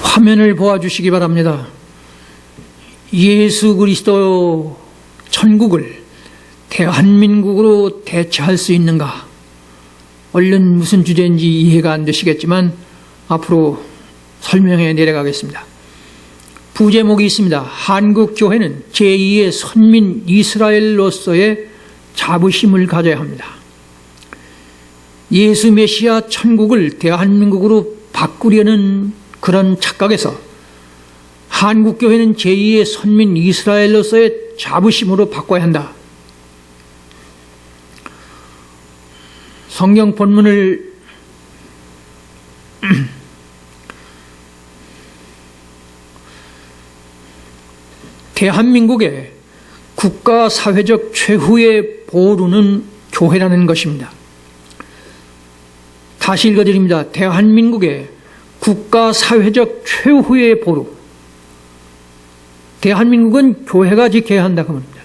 화면을 보아주시기 바랍니다. 예수 그리스도 천국을 대한민국으로 대체할 수 있는가? 얼른 무슨 주제인지 이해가 안 되시겠지만 앞으로 설명해 내려가겠습니다. 부제목이 있습니다. 한국교회는 제2의 선민 이스라엘로서의 자부심을 가져야 합니다. 예수 메시아 천국을 대한민국으로 바꾸려는 그런 착각에서 한국교회는 제2의 선민 이스라엘로서의 자부심으로 바꿔야 한다. 성경 본문을 대한민국의 국가 사회적 최후의 보루는 교회라는 것입니다. 다시 읽어드립니다. 대한민국의 국가 사회적 최후의 보루. 대한민국은 교회가 지켜야 한다 그 말입니다.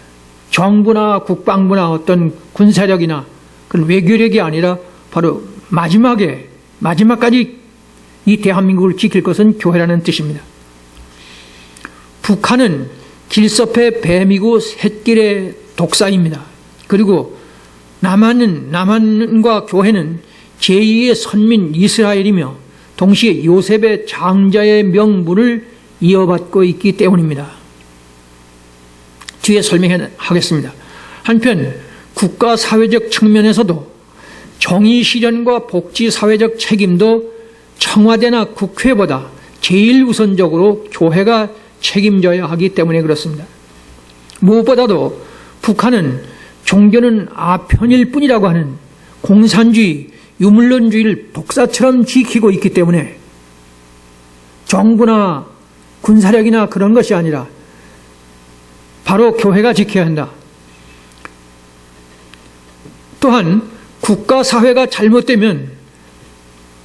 정부나 국방부나 어떤 군사력이나 그런 외교력이 아니라 바로 마지막까지 이 대한민국을 지킬 것은 교회라는 뜻입니다. 북한은 길섭의 뱀이고 샛길의 독사입니다. 그리고 남한과 교회는 제2의 선민 이스라엘이며 동시에 요셉의 장자의 명분을 이어받고 있기 때문입니다. 뒤에 설명하겠습니다. 한편 국가 사회적 측면에서도 정의 실현과 복지 사회적 책임도 청와대나 국회보다 제일 우선적으로 교회가 책임져야 하기 때문에 그렇습니다. 무엇보다도 북한은 종교는 아편일 뿐이라고 하는 공산주의, 유물론주의를 독사처럼 지키고 있기 때문에 정부나 군사력이나 그런 것이 아니라 바로 교회가 지켜야 한다. 또한 국가 사회가 잘못되면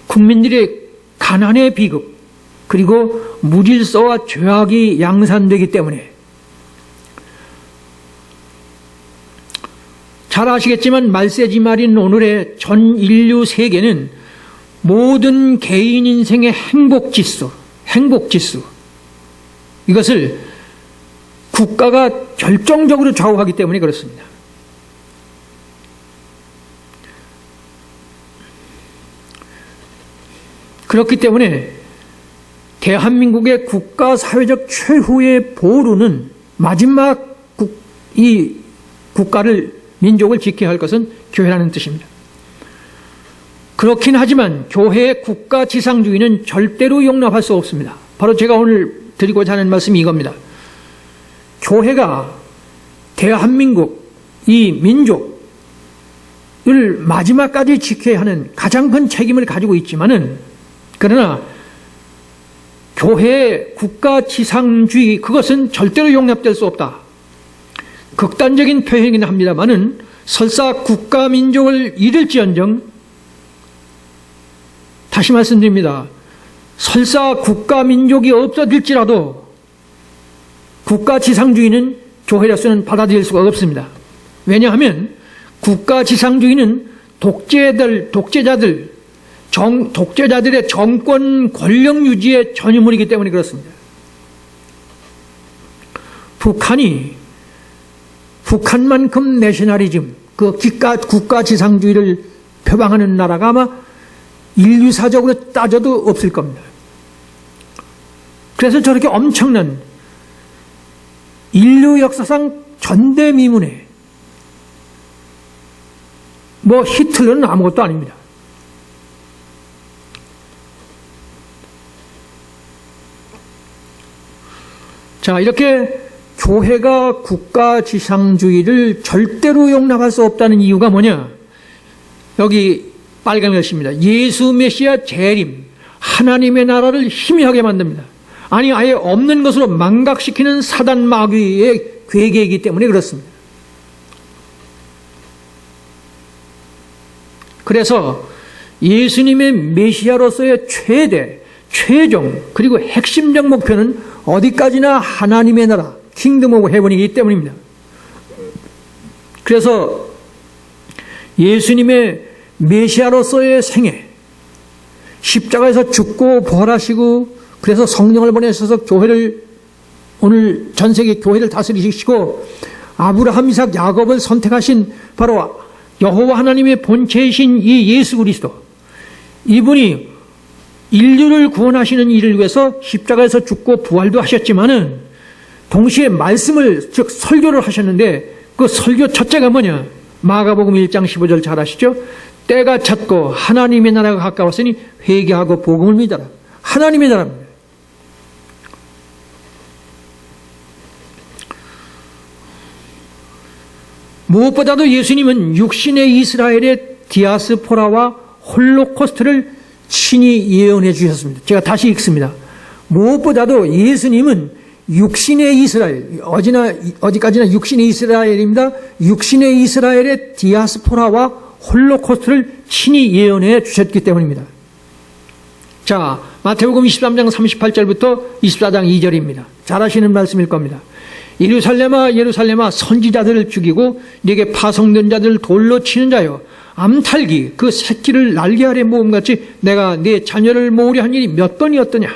국민들의 가난의 비극 그리고 무질서와 죄악이 양산되기 때문에 잘 아시겠지만 말세지 말인 오늘의 전 인류 세계는 모든 개인 인생의 행복지수 이것을 국가가 결정적으로 좌우하기 때문에 그렇습니다. 그렇기 때문에 대한민국의 국가 사회적 최후의 보루는 마지막 이 국가를 민족을 지켜야 할 것은 교회라는 뜻입니다. 그렇긴 하지만 교회의 국가 지상주의는 절대로 용납할 수 없습니다. 바로 제가 오늘 드리고자 하는 말씀이 이겁니다. 교회가 대한민국 이 민족을 마지막까지 지켜야 하는 가장 큰 책임을 가지고 있지만은 그러나 교회의 국가 지상주의 그것은 절대로 용납될 수 없다. 극단적인 표현이긴 합니다만은 설사 국가 민족을 잃을지언정 다시 말씀드립니다. 설사 국가 민족이 없어질지라도 국가 지상주의는 교회로서는 받아들일 수가 없습니다. 왜냐하면 국가 지상주의는 독재자들의 정권 권력 유지의 전유물이기 때문에 그렇습니다. 북한만큼 내셔널리즘, 그 국가 지상주의를 표방하는 나라가 아마 인류사적으로 따져도 없을 겁니다. 그래서 저렇게 엄청난 인류 역사상 전대미문의 히틀러는 아무것도 아닙니다. 자, 이렇게 교회가 국가 지상주의를 절대로 용납할 수 없다는 이유가 뭐냐? 여기 빨간 글씨입니다. 예수 메시아 재림, 하나님의 나라를 희미하게 만듭니다. 아니 아예 없는 것으로 망각시키는 사단 마귀의 괴계이기 때문에 그렇습니다. 그래서 예수님의 메시아로서의 최종 그리고 핵심적 목표는 어디까지나 하나님의 나라 킹덤 오브 헤븐이기 때문입니다. 그래서 예수님의 메시아로서의 생애, 십자가에서 죽고 부활하시고 그래서 성령을 보내셔서 교회를, 오늘 전 세계 교회를 다스리시고 아브라함, 이삭, 야곱을 선택하신 바로 여호와 하나님의 본체이신 이 예수 그리스도, 이분이 인류를 구원하시는 일을 위해서 십자가에서 죽고 부활도 하셨지만은 동시에 말씀을, 즉 설교를 하셨는데, 그 설교 첫째가 뭐냐? 마가복음 1장 15절 잘 아시죠? 때가 찼고 하나님의 나라가 가까웠으니 회개하고 복음을 믿어라. 하나님의 나라입니다. 무엇보다도 예수님은 육신의 이스라엘의 디아스포라와 홀로코스트를 친히 예언해 주셨습니다. 제가 다시 읽습니다. 무엇보다도 예수님은 육신의 이스라엘, 어디까지나 육신의 이스라엘입니다. 육신의 이스라엘의 디아스포라와 홀로코스트를 친히 예언해 주셨기 때문입니다. 자, 마태복음 23장 38절부터 24장 2절입니다. 잘 아시는 말씀일 겁니다. 예루살렘아 예루살렘아 선지자들을 죽이고 네게 파송된 자들을 돌로 치는 자여, 암탈기 그 새끼를 날개 아래 모음같이 내가 네 자녀를 모으려 한 일이 몇 번이었더냐.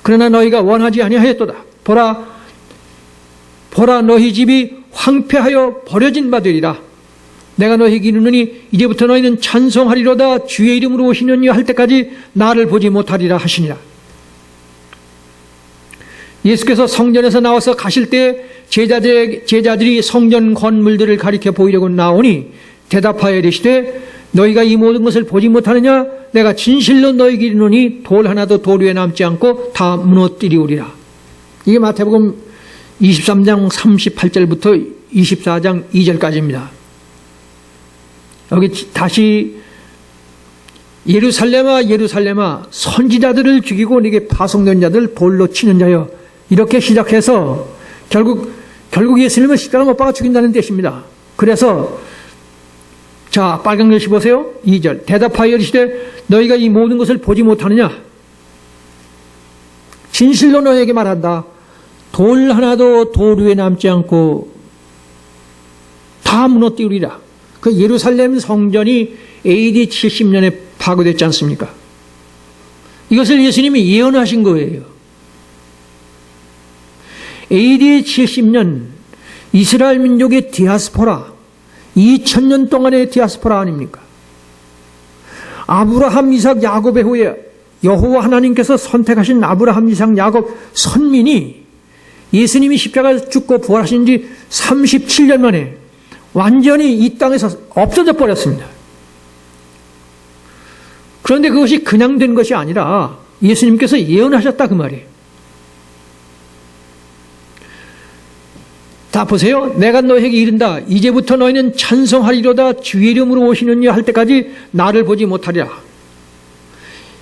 그러나 너희가 원하지 아니하였도다. 보라 너희 집이 황폐하여 버려진 바 되리라. 내가 너희에게 이르노니 이제부터 너희는 찬송하리로다. 주의 이름으로 오시느니 할 때까지 나를 보지 못하리라 하시니라. 예수께서 성전에서 나와서 가실 때 제자들이 성전 건물들을 가리켜 보이려고 나오니 대답하여 이르시되 너희가 이 모든 것을 보지 못하느냐? 내가 진실로 너희에게 이르노니 돌 하나도 돌 위에 남지 않고 다 무너뜨리우리라. 이게 마태복음 23장 38절부터 24장 2절까지입니다. 여기 다시 예루살렘아 예루살렘아 선지자들을 죽이고 네게 파송된 자들 돌로 치는 자여, 이렇게 시작해서 결국 예수님을 십자가 못 박아 죽인다는 뜻입니다. 그래서 자, 빨간 글씨 보세요. 2절. 대답하여 이르시되 너희가 이 모든 것을 보지 못하느냐? 진실로 너희에게 말한다. 돌 하나도 돌 위에 남지 않고 다 무너뜨리리라. 그 예루살렘 성전이 AD 70년에 파괴됐지 않습니까? 이것을 예수님이 예언하신 거예요. AD 70년 이스라엘 민족의 디아스포라, 2000년 동안의 디아스포라 아닙니까? 아브라함, 이삭, 야곱의 후에 여호와 하나님께서 선택하신 아브라함, 이삭, 야곱 선민이 예수님이 십자가에서 죽고 부활하신 지 37년 만에 완전히 이 땅에서 없어져 버렸습니다. 그런데 그것이 그냥 된 것이 아니라 예수님께서 예언하셨다 그 말이에요. 다 보세요. 내가 너희에게 이른다. 이제부터 너희는 찬송하리로다. 주의 이름으로 오시는 이할 때까지 나를 보지 못하리라.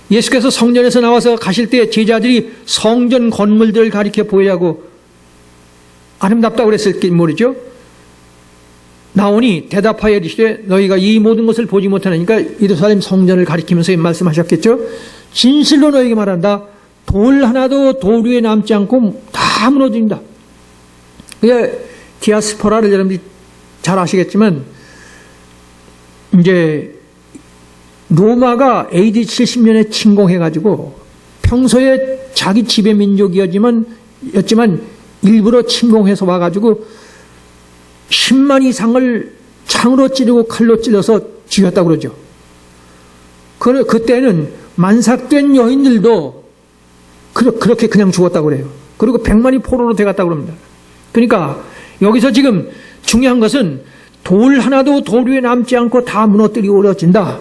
예수께서 성전에서 나와서 가실 때 제자들이 성전 건물들을 가리켜 보이려고 아름답다고 그랬을지 모르죠. 나오니 대답하여 이르시되 너희가 이 모든 것을 보지 못하니까 예루살렘 성전을 가리키면서 말씀하셨겠죠. 진실로 너희에게 말한다. 돌 하나도 돌 위에 남지 않고 다 무너진다. 디아스포라를 여러분들이 잘 아시겠지만 이제 로마가 AD 70년에 침공해가지고 평소에 자기 지배 민족이었지만 일부러 침공해서 와가지고 10만 이상을 창으로 찌르고 칼로 찔러서 죽였다고 그러죠. 그때는 만삭된 여인들도 그렇게 그냥 죽었다고 그래요. 그리고 100만이 포로로 돼갔다고 그럽니다. 그러니까 여기서 지금 중요한 것은 돌 하나도 돌 위에 남지 않고 다 무너뜨리워진다.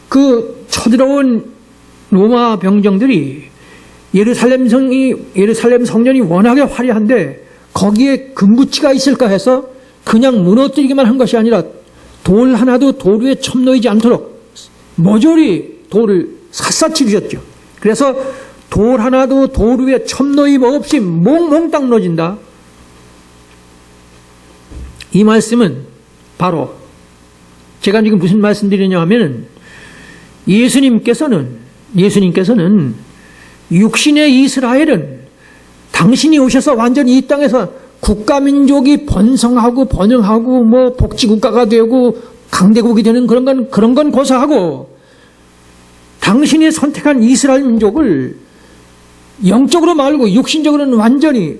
그 쳐들어온 로마 병정들이 예루살렘 성전이 워낙에 화려한데 거기에 금부치가 있을까 해서 그냥 무너뜨리기만 한 것이 아니라 돌 하나도 돌 위에 첨놓이지 않도록 모조리 돌을 샅샅이 주셨죠. 그래서 돌 하나도 돌 위에 첨놓임 없이 몽몽땅 무너진다. 이 말씀은 바로 제가 지금 무슨 말씀드리냐 하면은 예수님께서는 육신의 이스라엘은 당신이 오셔서 완전히 이 땅에서 국가민족이 번성하고 번영하고 뭐 복지국가가 되고 강대국이 되는 그런 건 고사하고 당신이 선택한 이스라엘 민족을 영적으로 말고 육신적으로는 완전히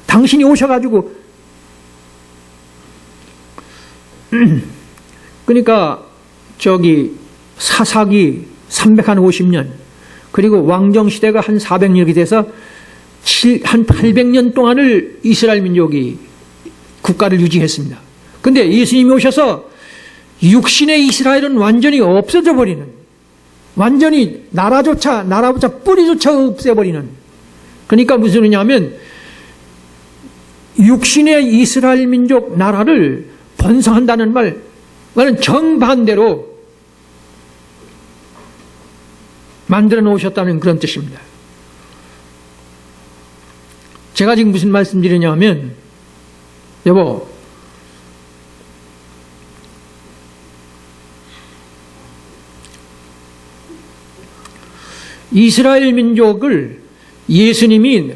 당신이 오셔가지고 그러니까 사사기 350년 그리고 왕정시대가 한 400년 이렇게 돼서 한 800년 동안을 이스라엘 민족이 국가를 유지했습니다. 근데 예수님이 오셔서 육신의 이스라엘은 완전히 없어져 버리는, 완전히 나라조차 뿌리조차 없애버리는, 그러니까 무슨 의미냐면 육신의 이스라엘 민족 나라를 번성한다는 말은 정반대로 만들어 놓으셨다는 그런 뜻입니다. 제가 지금 무슨 말씀 드리냐면, 여보, 이스라엘 민족을 예수님이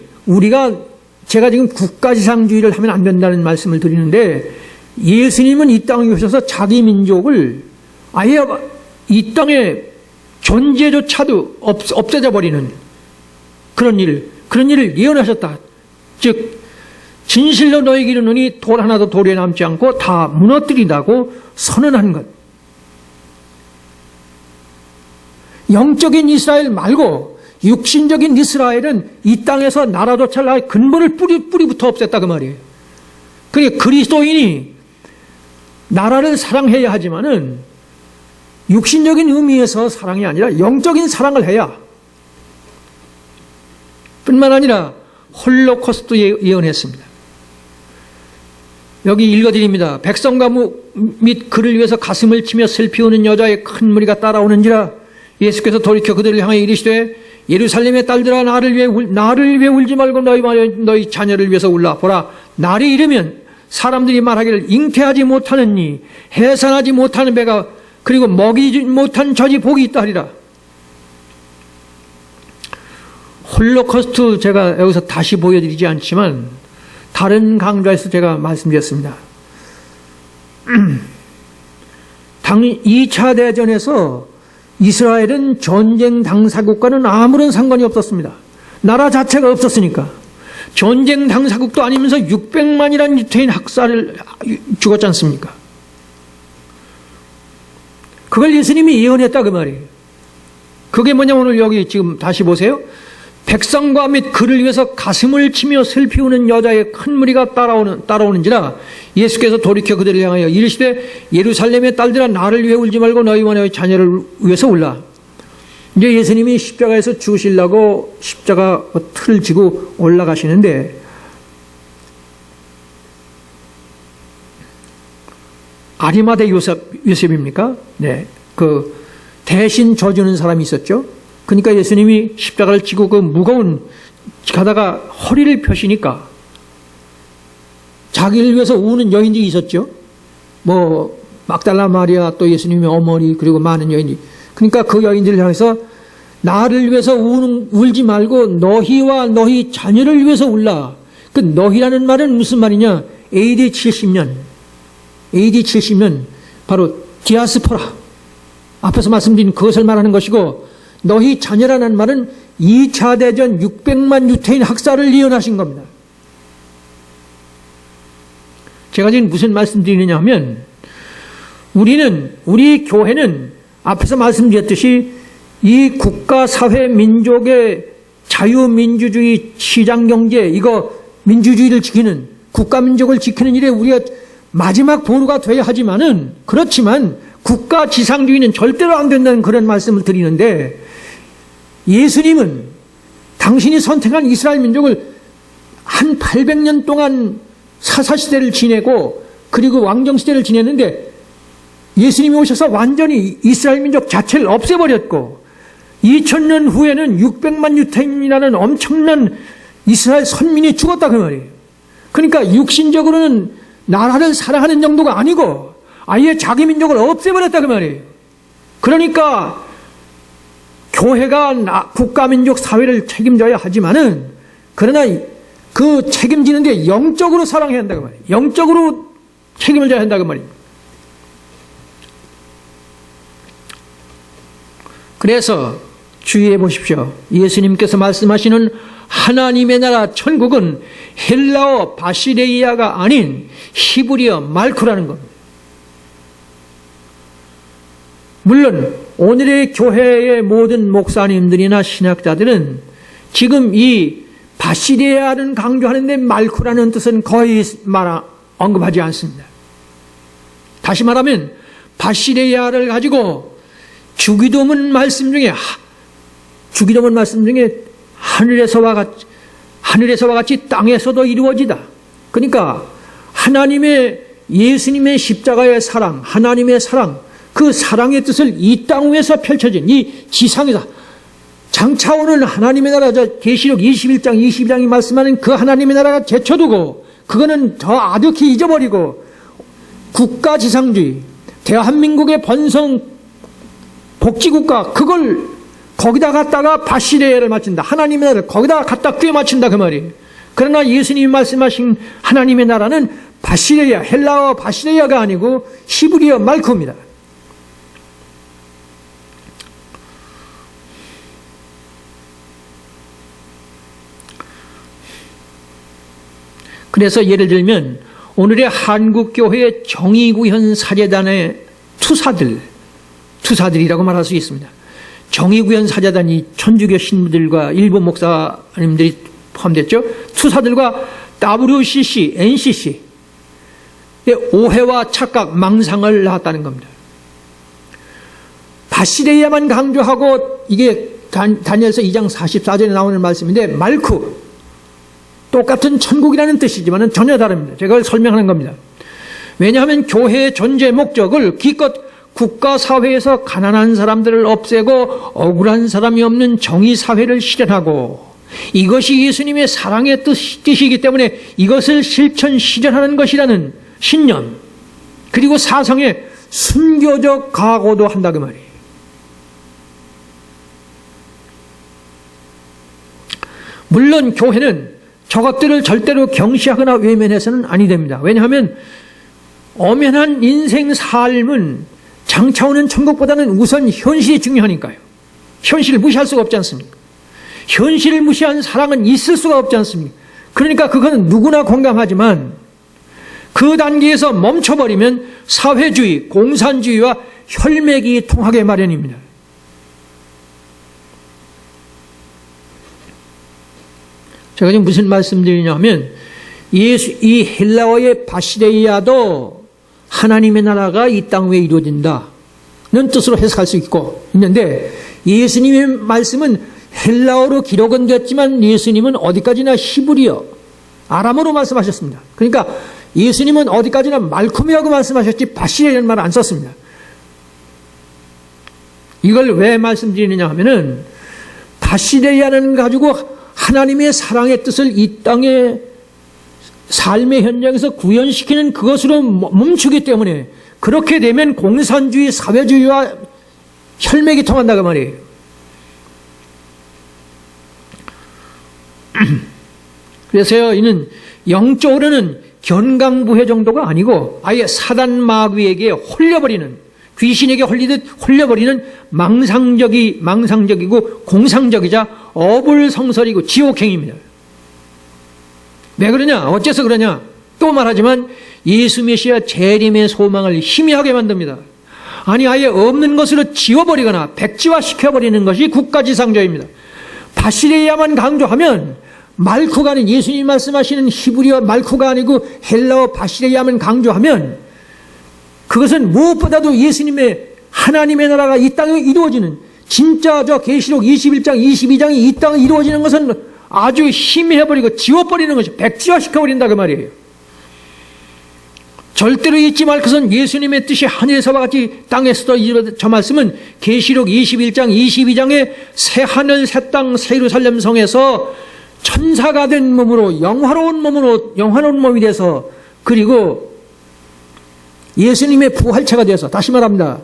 제가 지금 국가지상주의를 하면 안 된다는 말씀을 드리는데, 예수님은 이 땅에 오셔서 자기 민족을 아예 이 땅에 존재조차도 없어져 버리는 그런 일을 예언하셨다. 즉 진실로 너희에게 이르노니 돌 하나도 돌에 남지 않고 다 무너뜨린다고 선언한 것. 영적인 이스라엘 말고 육신적인 이스라엘은 이 땅에서 나라조차 근본을 뿌리부터 없앴다 그 말이에요. 그게 그리스도인이 나라를 사랑해야 하지만은 육신적인 의미에서 사랑이 아니라 영적인 사랑을 해야, 뿐만 아니라 홀로코스트 예언했습니다. 여기 읽어드립니다. 백성과 및 그를 위해서 가슴을 치며 슬피 우는 여자의 큰 무리가 따라오는지라. 예수께서 돌이켜 그들을 향해 이르시되 예루살렘의 딸들아 나를 위해 울지 말고 너희 자녀를 위해서 울라. 보라, 날이 이르면 사람들이 말하기를 잉태하지 못하느니 해산하지 못하는 배가 그리고 먹이지 못한 젖이 복이 있다 하리라. 홀로코스트 제가 여기서 다시 보여드리지 않지만 다른 강좌에서 제가 말씀드렸습니다. 2차 대전에서 이스라엘은 전쟁 당사국과는 아무런 상관이 없었습니다. 나라 자체가 없었으니까. 전쟁 당사국도 아니면서 600만이라는 유태인 학살을 죽었지 않습니까? 그걸 예수님이 예언했다 그 말이에요. 그게 뭐냐면 오늘 여기 지금 다시 보세요. 백성과 및 그를 위해서 가슴을 치며 슬피 우는 여자의 큰 무리가 따라오는지라. 예수께서 돌이켜 그들을 향하여 이르시되 예루살렘의 딸들아 나를 위해 울지 말고 너희와 너희 자녀를 위해서 울라. 이제 예수님이 십자가에서 죽으시려고 십자가 틀을 지고 올라가시는데, 아리마대 요셉입니까? 네. 그 대신 져주는 사람이 있었죠. 그러니까 예수님이 십자가를 지고 그 무거운 가다가 허리를 펴시니까 자기를 위해서 우는 여인들이 있었죠. 막달라 마리아, 또 예수님의 어머니, 그리고 많은 여인이. 그러니까 그 여인들을 향해서 나를 위해서 울지 말고 너희와 너희 자녀를 위해서 울라. 그 너희라는 말은 무슨 말이냐? AD 70년 바로 디아스포라, 앞에서 말씀드린 그것을 말하는 것이고, 너희 자녀라는 말은 2차 대전 600만 유태인 학살을 예언하신 겁니다. 제가 지금 무슨 말씀드리느냐 하면, 우리 교회는 앞에서 말씀드렸듯이 이 국가, 사회, 민족의 자유민주주의, 시장경제, 이거 민주주의를 지키는, 국가민족을 지키는 일에 우리가 마지막 보루가 돼야 하지만은, 그렇지만 국가 지상주의는 절대로 안 된다는 그런 말씀을 드리는데, 예수님은 당신이 선택한 이스라엘 민족을 한 800년 동안 사사시대를 지내고 그리고 왕정시대를 지냈는데, 예수님이 오셔서 완전히 이스라엘 민족 자체를 없애버렸고 2000년 후에는 600만 유태인이라는 엄청난 이스라엘 선민이 죽었다 그 말이에요. 그러니까 육신적으로는 나라를 사랑하는 정도가 아니고 아예 자기 민족을 없애버렸다 그 말이에요. 그러니까 교회가 국가민족 사회를 책임져야 하지만은, 그러나 그 책임지는데 영적으로 사랑해야 한다 그 말이에요. 영적으로 책임을 져야 한다 그 말이에요. 그래서 주의해 보십시오. 예수님께서 말씀하시는 하나님의 나라 천국은 헬라어 바시레이아가 아닌 히브리어 말쿠라는 겁니다. 물론 오늘의 교회의 모든 목사님들이나 신학자들은 지금 이 바시레이아를 강조하는데 말쿠라는 뜻은 거의 언급하지 않습니다. 다시 말하면 바시레이아를 가지고 주기도문 말씀 중에 하늘에서와 같이 땅에서도 이루어지다. 그러니까 예수님의 십자가의 사랑, 하나님의 사랑, 그 사랑의 뜻을 이 땅 위에서 펼쳐진 이 지상에서 장차 오는 하나님의 나라, 계시록 21장, 22장이 말씀하는 그 하나님의 나라가 제쳐두고 그거는 더 아득히 잊어버리고 국가지상주의, 대한민국의 번성 복지국가, 그걸 거기다 갖다가 바시레야를 맞춘다. 하나님의 나라를 거기다 갖다 꿰 맞춘다 그 말이에요. 그러나 예수님이 말씀하신 하나님의 나라는 바시레야, 헬라어 바시레야가 아니고 히브리어 말쿠입니다. 그래서 예를 들면 오늘의 한국교회의 정의구현 사제단의 투사들이라고 말할 수 있습니다. 정의구현 사제단이 천주교 신부들과 일부 목사님들이 포함됐죠. 투사들과 WCC, NCC의 오해와 착각, 망상을 낳았다는 겁니다. 바시레야만 강조하고 이게 다니엘서 2장 44절에 나오는 말씀인데 말쿠, 똑같은 천국이라는 뜻이지만 전혀 다릅니다. 제가 그걸 설명하는 겁니다. 왜냐하면 교회의 존재 목적을 기껏 국가사회에서 가난한 사람들을 없애고 억울한 사람이 없는 정의사회를 실현하고 이것이 예수님의 사랑의 뜻이기 때문에 이것을 실천하는 것이라는 신념, 그리고 사성의 순교적 각오도 한다 그 말이에요. 물론 교회는 저것들을 절대로 경시하거나 외면해서는 아니 됩니다. 왜냐하면 엄연한 인생 삶은 장차 오는 천국보다는 우선 현실이 중요하니까요. 현실을 무시할 수가 없지 않습니까? 현실을 무시한 사랑은 있을 수가 없지 않습니까? 그러니까 그거는 누구나 공감하지만 그 단계에서 멈춰버리면 사회주의, 공산주의와 혈맥이 통하게 마련입니다. 제가 지금 무슨 말씀드리냐면 이 헬라어의 바시레이아도 하나님의 나라가 이 땅 위에 이루어진다는 뜻으로 해석할 수 있는데 예수님의 말씀은 헬라어로 기록은 됐지만 예수님은 어디까지나 히브리어, 아람어로 말씀하셨습니다. 그러니까 예수님은 어디까지나 말쿰이라고 말씀하셨지 바시레이아라는 말을 안 썼습니다. 이걸 왜 말씀드리느냐 하면은 바시레이아는 가지고 하나님의 사랑의 뜻을 이 땅의 삶의 현장에서 구현시키는 그것으로 멈추기 때문에 그렇게 되면 공산주의, 사회주의와 혈맥이 통한다 그 말이에요. 그래서요, 이는 영적으로는 견강부회 정도가 아니고 아예 사단 마귀에게 홀려버리는, 귀신에게 홀려버리는 망상적이고 공상적이자 어불성설이고 지옥행입니다. 왜 그러냐? 어째서 그러냐? 또 말하지만 예수 메시아 재림의 소망을 희미하게 만듭니다. 아니 아예 없는 것으로 지워버리거나 백지화시켜버리는 것이 국가지상주의입니다. 바시레야만 강조하면 말쿠가 아닌, 예수님이 말씀하시는 히브리어 말쿠가 아니고 헬라어 바시레야만 강조하면 그것은 무엇보다도 예수님의 하나님의 나라가 이 땅에 이루어지는, 진짜 저 계시록 21장 22장이 이 땅에 이루어지는 것은 아주 희미해버리고 지워버리는 것이, 백지화시켜버린다 그 말이에요. 절대로 잊지 말 것은 예수님의 뜻이 하늘에서와 같이 땅에서도 이루어진 저 말씀은 계시록 21장 22장의 새 하늘 새 땅 새 예루살렘 성에서 천사가 된 몸으로 영화로운 몸이 돼서, 그리고 예수님의 부활체가 되어서, 다시 말합니다,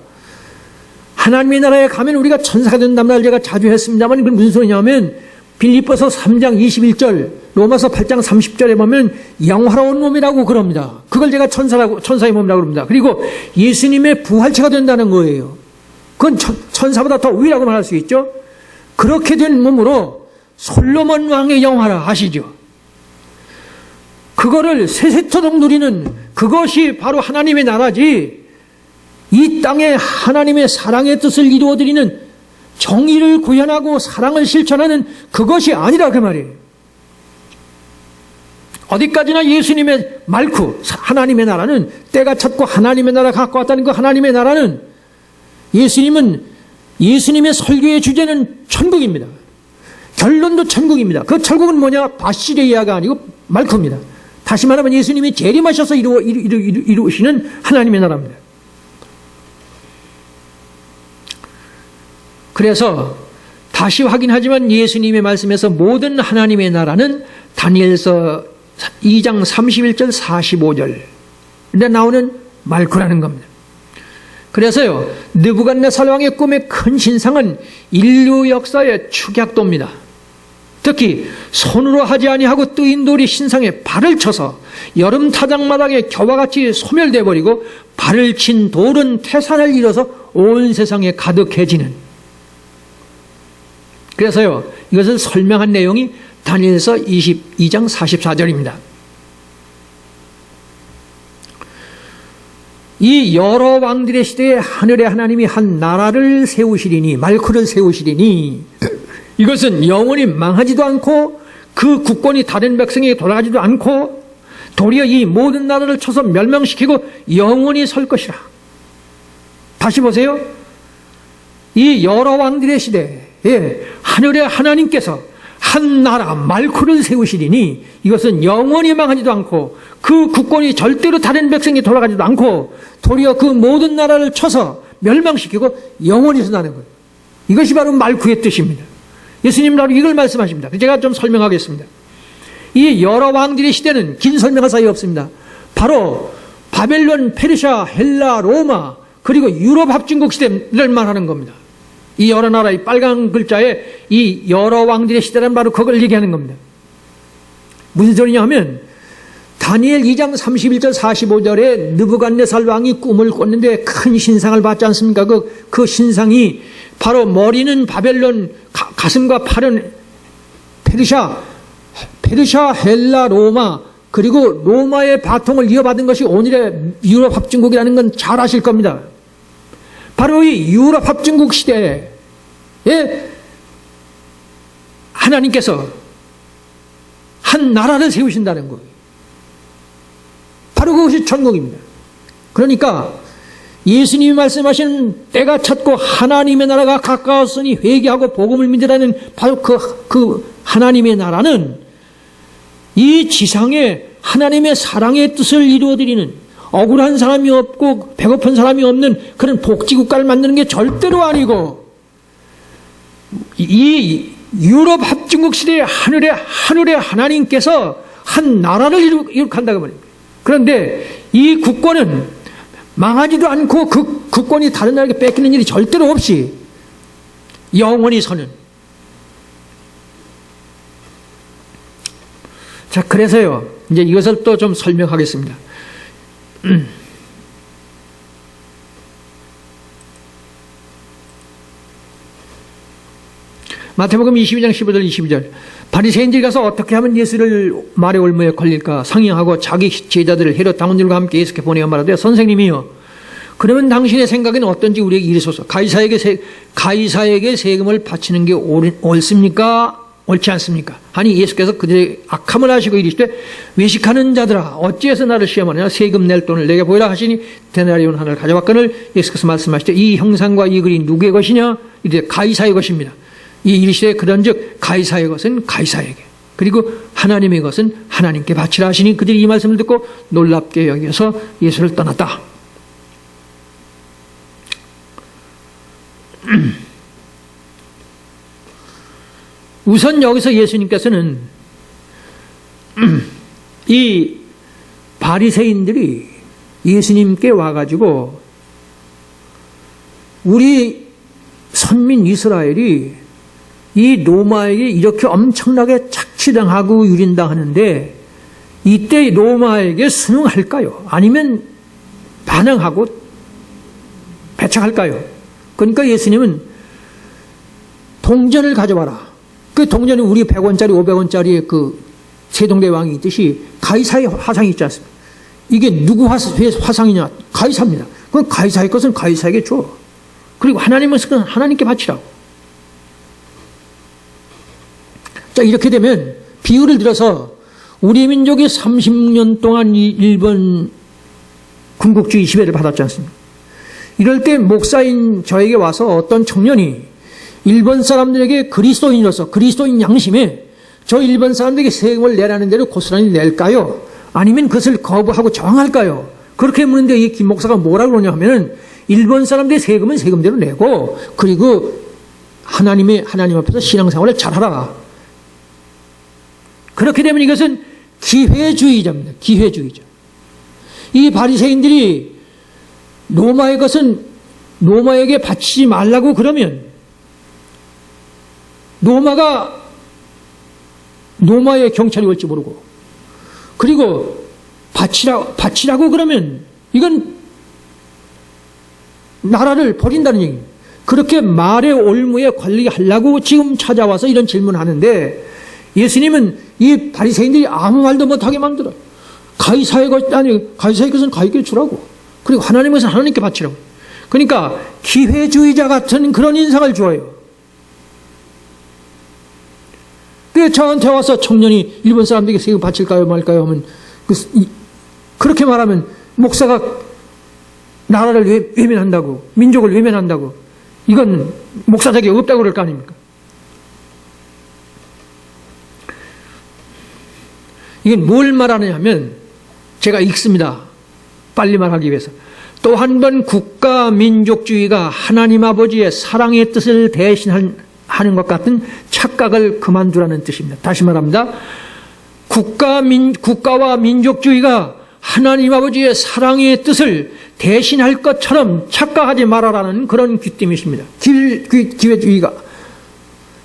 하나님의 나라에 가면 우리가 천사가 된다는 말 제가 자주 했습니다만 그건 무슨 소리냐면 빌립보서 3장 21절, 로마서 8장 30절에 보면 영화로운 몸이라고 그럽니다. 그걸 제가 천사의 몸이라고 그럽니다. 그리고 예수님의 부활체가 된다는 거예요. 그건 천사보다 더 위라고 말할 수 있죠. 그렇게 된 몸으로 솔로몬 왕의 영화라 아시죠? 그거를 세세토록 누리는 그것이 바로 하나님의 나라지, 이 땅에 하나님의 사랑의 뜻을 이루어드리는, 정의를 구현하고 사랑을 실천하는 그것이 아니라 그 말이에요. 어디까지나 예수님의 말쿠, 하나님의 나라는, 때가 찼고 하나님의 나라 갖고 왔다는 그 하나님의 나라는, 예수님의 설교의 주제는 천국입니다. 결론도 천국입니다. 그 천국은 뭐냐? 바시레이아가 아니고 말쿠입니다. 다시 말하면 예수님이 재림하셔서 이루시는 하나님의 나라입니다. 그래서 다시 확인하지만 예수님의 말씀에서 모든 하나님의 나라는 다니엘서 2장 31절 45절에 나오는 말쿠라는 겁니다. 그래서요, 느부갓네살 왕의 꿈의 큰 신상은 인류 역사의 축약도입니다. 특히 손으로 하지 아니하고 뜨인 돌이 신상에 발을 쳐서 여름 타작마당에 겨와같이 소멸돼 버리고, 발을 친 돌은 태산을 이뤄서 온 세상에 가득해지는, 그래서요, 이것을 설명한 내용이 다니엘서 22장 44절입니다. 이 여러 왕들의 시대에 하늘의 하나님이 한 나라를 세우시리니, 말쿠를 세우시리니, 이것은 영원히 망하지도 않고 그 국권이 다른 백성에게 돌아가지도 않고 도리어 이 모든 나라를 쳐서 멸망시키고 영원히 설 것이라. 다시 보세요. 이 여러 왕들의 시대에 하늘의 하나님께서 한 나라 말쿠를 세우시리니, 이것은 영원히 망하지도 않고 그 국권이 절대로 다른 백성에게 돌아가지도 않고 도리어 그 모든 나라를 쳐서 멸망시키고 영원히 선다는 거예요. 이것이 바로 말쿠의 뜻입니다. 예수님 바로 이걸 말씀하십니다. 제가 좀 설명하겠습니다. 이 여러 왕들의 시대는 긴 설명할 사이 없습니다. 바로 바벨론, 페르시아, 헬라, 로마, 그리고 유럽 합중국 시대를 말하는 겁니다. 이 여러 나라의 빨간 글자에 이 여러 왕들의 시대란 바로 그걸 얘기하는 겁니다. 무슨 소리냐 하면, 다니엘 2장 31절 45절에 느부갓네살 왕이 꿈을 꿨는데 큰 신상을 봤지 않습니까? 그 신상이 바로 머리는 바벨론, 가슴과 팔은 페르시아, 헬라, 로마, 그리고 로마의 바통을 이어받은 것이 오늘의 유럽 합중국이라는 건 잘 아실 겁니다. 바로 이 유럽 합중국 시대에 하나님께서 한 나라를 세우신다는 거예요. 바로 그것이 천국입니다. 그러니까 예수님이 말씀하신 때가 찼고 하나님의 나라가 가까웠으니 회개하고 복음을 믿으라는 바로 그 하나님의 나라는 이 지상에 하나님의 사랑의 뜻을 이루어드리는, 억울한 사람이 없고 배고픈 사람이 없는 그런 복지국가를 만드는 게 절대로 아니고, 이 유럽 합중국 시대의 하늘의 하나님께서 한 나라를 이룩한다고 말입니다. 그런데 이 국권은 망하지도 않고 그 국권이 다른 나라에게 뺏기는 일이 절대로 없이 영원히 서는. 자, 그래서요, 이제 이것을 또 좀 설명하겠습니다. 마태복음 22장 15절 22절, 바리새인들이 가서 어떻게 하면 예수를 말의 올무에 걸릴까 상의하고 자기 제자들을 헤롯 당원들과 함께 예수께 보내어 말하되, 선생님이여, 그러면 당신의 생각에는 어떤지 우리에게 이르소서. 가이사에게 세금을 바치는 게 옳습니까? 옳지 않습니까? 아니, 예수께서 그들의 악함을 아시고 이르시되, 외식하는 자들아, 어찌해서 나를 시험하느냐? 세금 낼 돈을 내게 보이라 하시니 데나리온 하나를 가져왔거늘 예수께서 말씀하시되, 이 형상과 이 글이 누구의 것이냐? 이제 가이사의 것입니다. 이 이르시되, 그런즉 가이사의 것은 가이사에게, 그리고 하나님의 것은 하나님께 바치라 하시니, 그들이 이 말씀을 듣고 놀랍게 여겨서 예수를 떠났다. 우선 여기서 예수님께서는 이 바리새인들이 예수님께 와가지고 우리 선민 이스라엘이 이 로마에게 이렇게 엄청나게 착취당하고 유린당하는데 이때 로마에게 순응할까요? 아니면 반항하고 배척할까요? 그러니까 예수님은 동전을 가져와라. 그 동전은 우리 100원짜리, 500원짜리 그 세종대왕이 있듯이 가이사의 화상이 있지 않습니까? 이게 누구 화상이냐? 가이사입니다. 그건 가이사의 것은 가이사에게 줘. 그리고 하나님의 것은 하나님께 바치라고. 자, 이렇게 되면 비유를 들어서 우리 민족이 30년 동안 이 일본 군국주의 지배를 받았지 않습니까? 이럴 때 목사인 저에게 와서 어떤 청년이 일본 사람들에게 그리스도인으로서 그리스도인 양심에 저 일본 사람들에게 세금을 내라는 대로 고스란히 낼까요? 아니면 그것을 거부하고 저항할까요? 그렇게 묻는데 이 김 목사가 뭐라고 그러냐 하면은 일본 사람들의 세금은 세금대로 내고 그리고 하나님 앞에서 신앙생활을 잘하라. 그렇게 되면 이것은 기회주의자입니다. 기회주의자. 이 바리새인들이 로마의 것은 로마에게 바치지 말라고 그러면 로마의 경찰이 올지 모르고 그리고 바치라고 그러면 이건 나라를 버린다는 얘기입니다. 그렇게 말의 올무에 관리하려고 지금 찾아와서 이런 질문을 하는데 예수님은 이 바리새인들이 아무 말도 못하게 만들어요. 가이사의 것은 가이사에게 주라고. 그리고 하나님의 것은 하나님께 바치라고. 그러니까 기회주의자 같은 그런 인상을 주어요. 그래서 저한테 와서 청년이 일본 사람들에게 세금 바칠까요 말까요 하면 그렇게 말하면 목사가 나라를 외면한다고 민족을 외면한다고 이건 목사 자격이 없다고 그럴 거 아닙니까? 이게 뭘 말하느냐 하면 제가 읽습니다. 빨리 말하기 위해서. 또 한 번 국가 민족주의가 하나님 아버지의 사랑의 뜻을 대신하는 것 같은 착각을 그만두라는 뜻입니다. 다시 말합니다. 국가와 민족주의가 하나님 아버지의 사랑의 뜻을 대신할 것처럼 착각하지 말아라는 그런 귀띔이십니다. 기회주의가.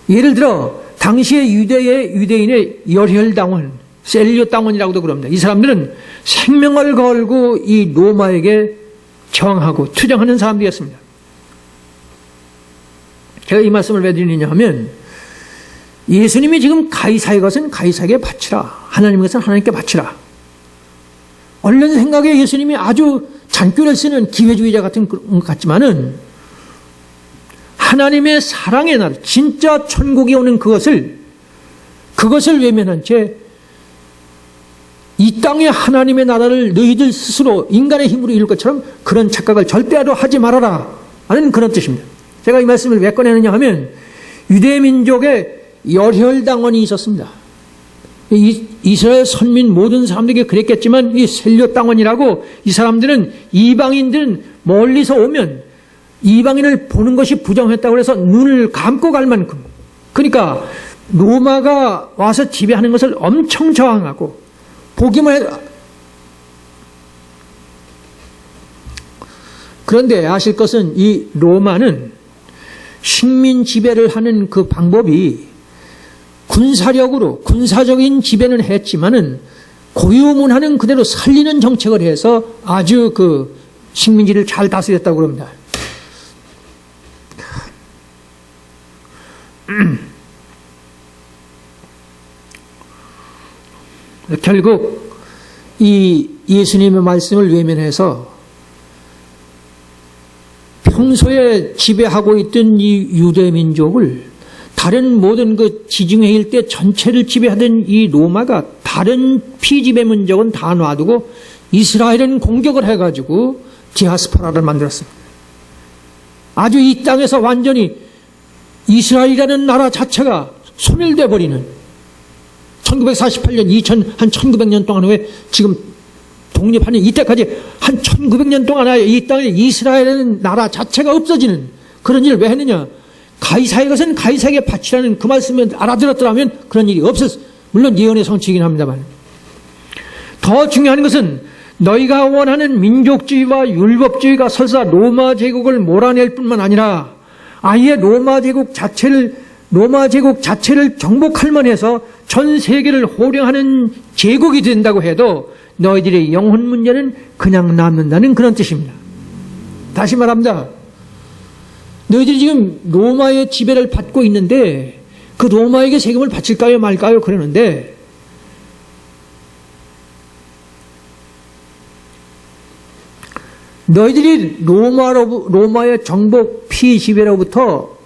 예를 들어 당시의 유대인의 열혈당원 셀리오 당원이라고도 그럽니다. 이 사람들은 생명을 걸고 이 로마에게 저항하고 투정하는 사람들이었습니다. 제가 이 말씀을 왜 드리느냐 하면 예수님이 지금 가이사의 것은 가이사에게 바치라. 하나님의 것은 하나님께 바치라. 얼른 생각에 예수님이 아주 잔꾀를 쓰는 기회주의자 같은 것 같지만은 하나님의 사랑의 나라, 진짜 천국이 오는 그것을 외면한 채 이 땅에 하나님의 나라를 너희들 스스로 인간의 힘으로 이룰 것처럼 그런 착각을 절대로 하지 말아라 하는 그런 뜻입니다. 제가 이 말씀을 왜 꺼내느냐 하면 유대민족의 열혈당원이 있었습니다. 이스라엘 선민 모든 사람들에게 그랬겠지만 이 셀료 당원이라고 이 사람들은 이방인들은 멀리서 오면 이방인을 보는 것이 부정했다고 해서 눈을 감고 갈 만큼 그러니까 로마가 와서 지배하는 것을 엄청 저항하고 보기만 해도 그런데 아실 것은 이 로마는 식민 지배를 하는 그 방법이 군사적인 지배는 했지만은 고유문화는 그대로 살리는 정책을 해서 아주 그 식민지를 잘 다스렸다고 그럽니다. 결국 이 예수님의 말씀을 외면해서 평소에 지배하고 있던 이 유대민족을 다른 모든 그 지중해 일대 전체를 지배하던 이 로마가 다른 피지배 민족은 다 놔두고 이스라엘은 공격을 해가지고 디아스포라를 만들었습니다. 아주 이 땅에서 완전히 이스라엘이라는 나라 자체가 소멸돼 버리는 1948년, 한 1900년 동안 후에 지금 독립하는 이때까지 한 1900년 동안 이 땅에 이스라엘이라는 나라 자체가 없어지는 그런 일을 왜 했느냐? 가이사의 것은 가이사에게 바치라는 그 말씀을 알아들었더라면 그런 일이 없었어요. 물론 예언의 성취이긴 합니다만. 더 중요한 것은 너희가 원하는 민족주의와 율법주의가 설사 로마 제국을 몰아낼 뿐만 아니라 아예 로마 제국 자체를 정복할 만해서 전 세계를 호령하는 제국이 된다고 해도 너희들의 영혼 문제는 그냥 남는다는 그런 뜻입니다. 다시 말합니다. 너희들이 지금 로마의 지배를 받고 있는데 그 로마에게 세금을 바칠까요 말까요 그러는데 너희들이 로마의 정복 피지배로부터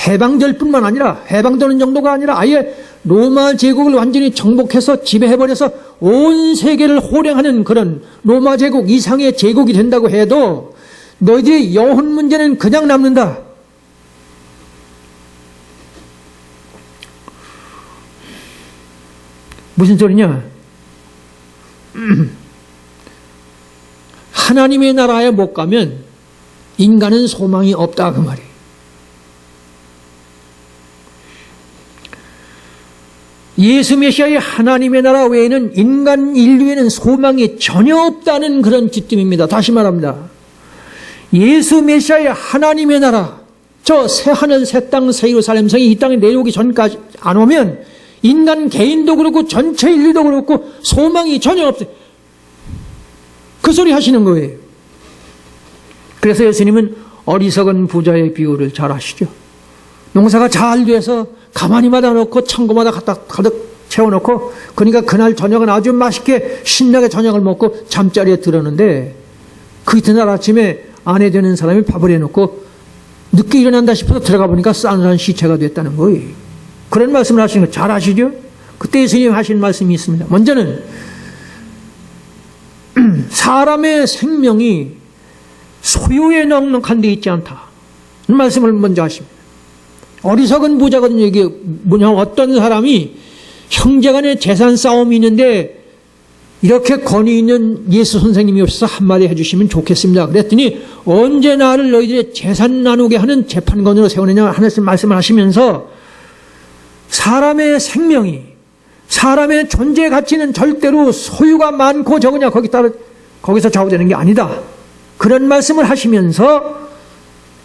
해방될 뿐만 아니라 해방되는 정도가 아니라 아예 로마 제국을 완전히 정복해서 지배해버려서 온 세계를 호령하는 그런 로마 제국 이상의 제국이 된다고 해도 너희들의 영혼 문제는 그냥 남는다. 무슨 소리냐? 하나님의 나라에 못 가면 인간은 소망이 없다 그 말이에요. 예수 메시아의 하나님의 나라 외에는 인간 인류에는 소망이 전혀 없다는 그런 지침입니다. 다시 말합니다. 예수 메시아의 하나님의 나라, 저 새하늘 새 땅 새 예루살렘 성이 이 땅에 내려오기 전까지 안 오면 인간 개인도 그렇고 전체 인류도 그렇고 소망이 전혀 없어요. 그 소리 하시는 거예요. 그래서 예수님은 어리석은 부자의 비유를 잘 아시죠. 농사가 잘 돼서 가만히 받아놓고 창고마다 갖다 가득 채워놓고 그러니까 그날 저녁은 아주 맛있게 신나게 저녁을 먹고 잠자리에 들었는데 그 이튿날 아침에 아내 되는 사람이 밥을 해놓고 늦게 일어난다 싶어서 들어가 보니까 싸늘한 시체가 됐다는 거예요. 그런 말씀을 하시는 거 잘 아시죠? 그때 예수님이 하신 말씀이 있습니다. 먼저는 사람의 생명이 소유에 넉넉한 데 있지 않다. 이 말씀을 먼저 하십니다. 어리석은 부자거든요. 이게 뭐냐, 어떤 사람이 형제간의 재산 싸움이 있는데 이렇게 권위 있는 예수 선생님이 오셔서 한마디 해주시면 좋겠습니다. 그랬더니 언제 나를 너희들의 재산 나누게 하는 재판관으로 세우느냐 하는 말씀을 하시면서 사람의 생명이, 사람의 존재 가치는 절대로 소유가 많고 적으냐 거기서 좌우되는 게 아니다. 그런 말씀을 하시면서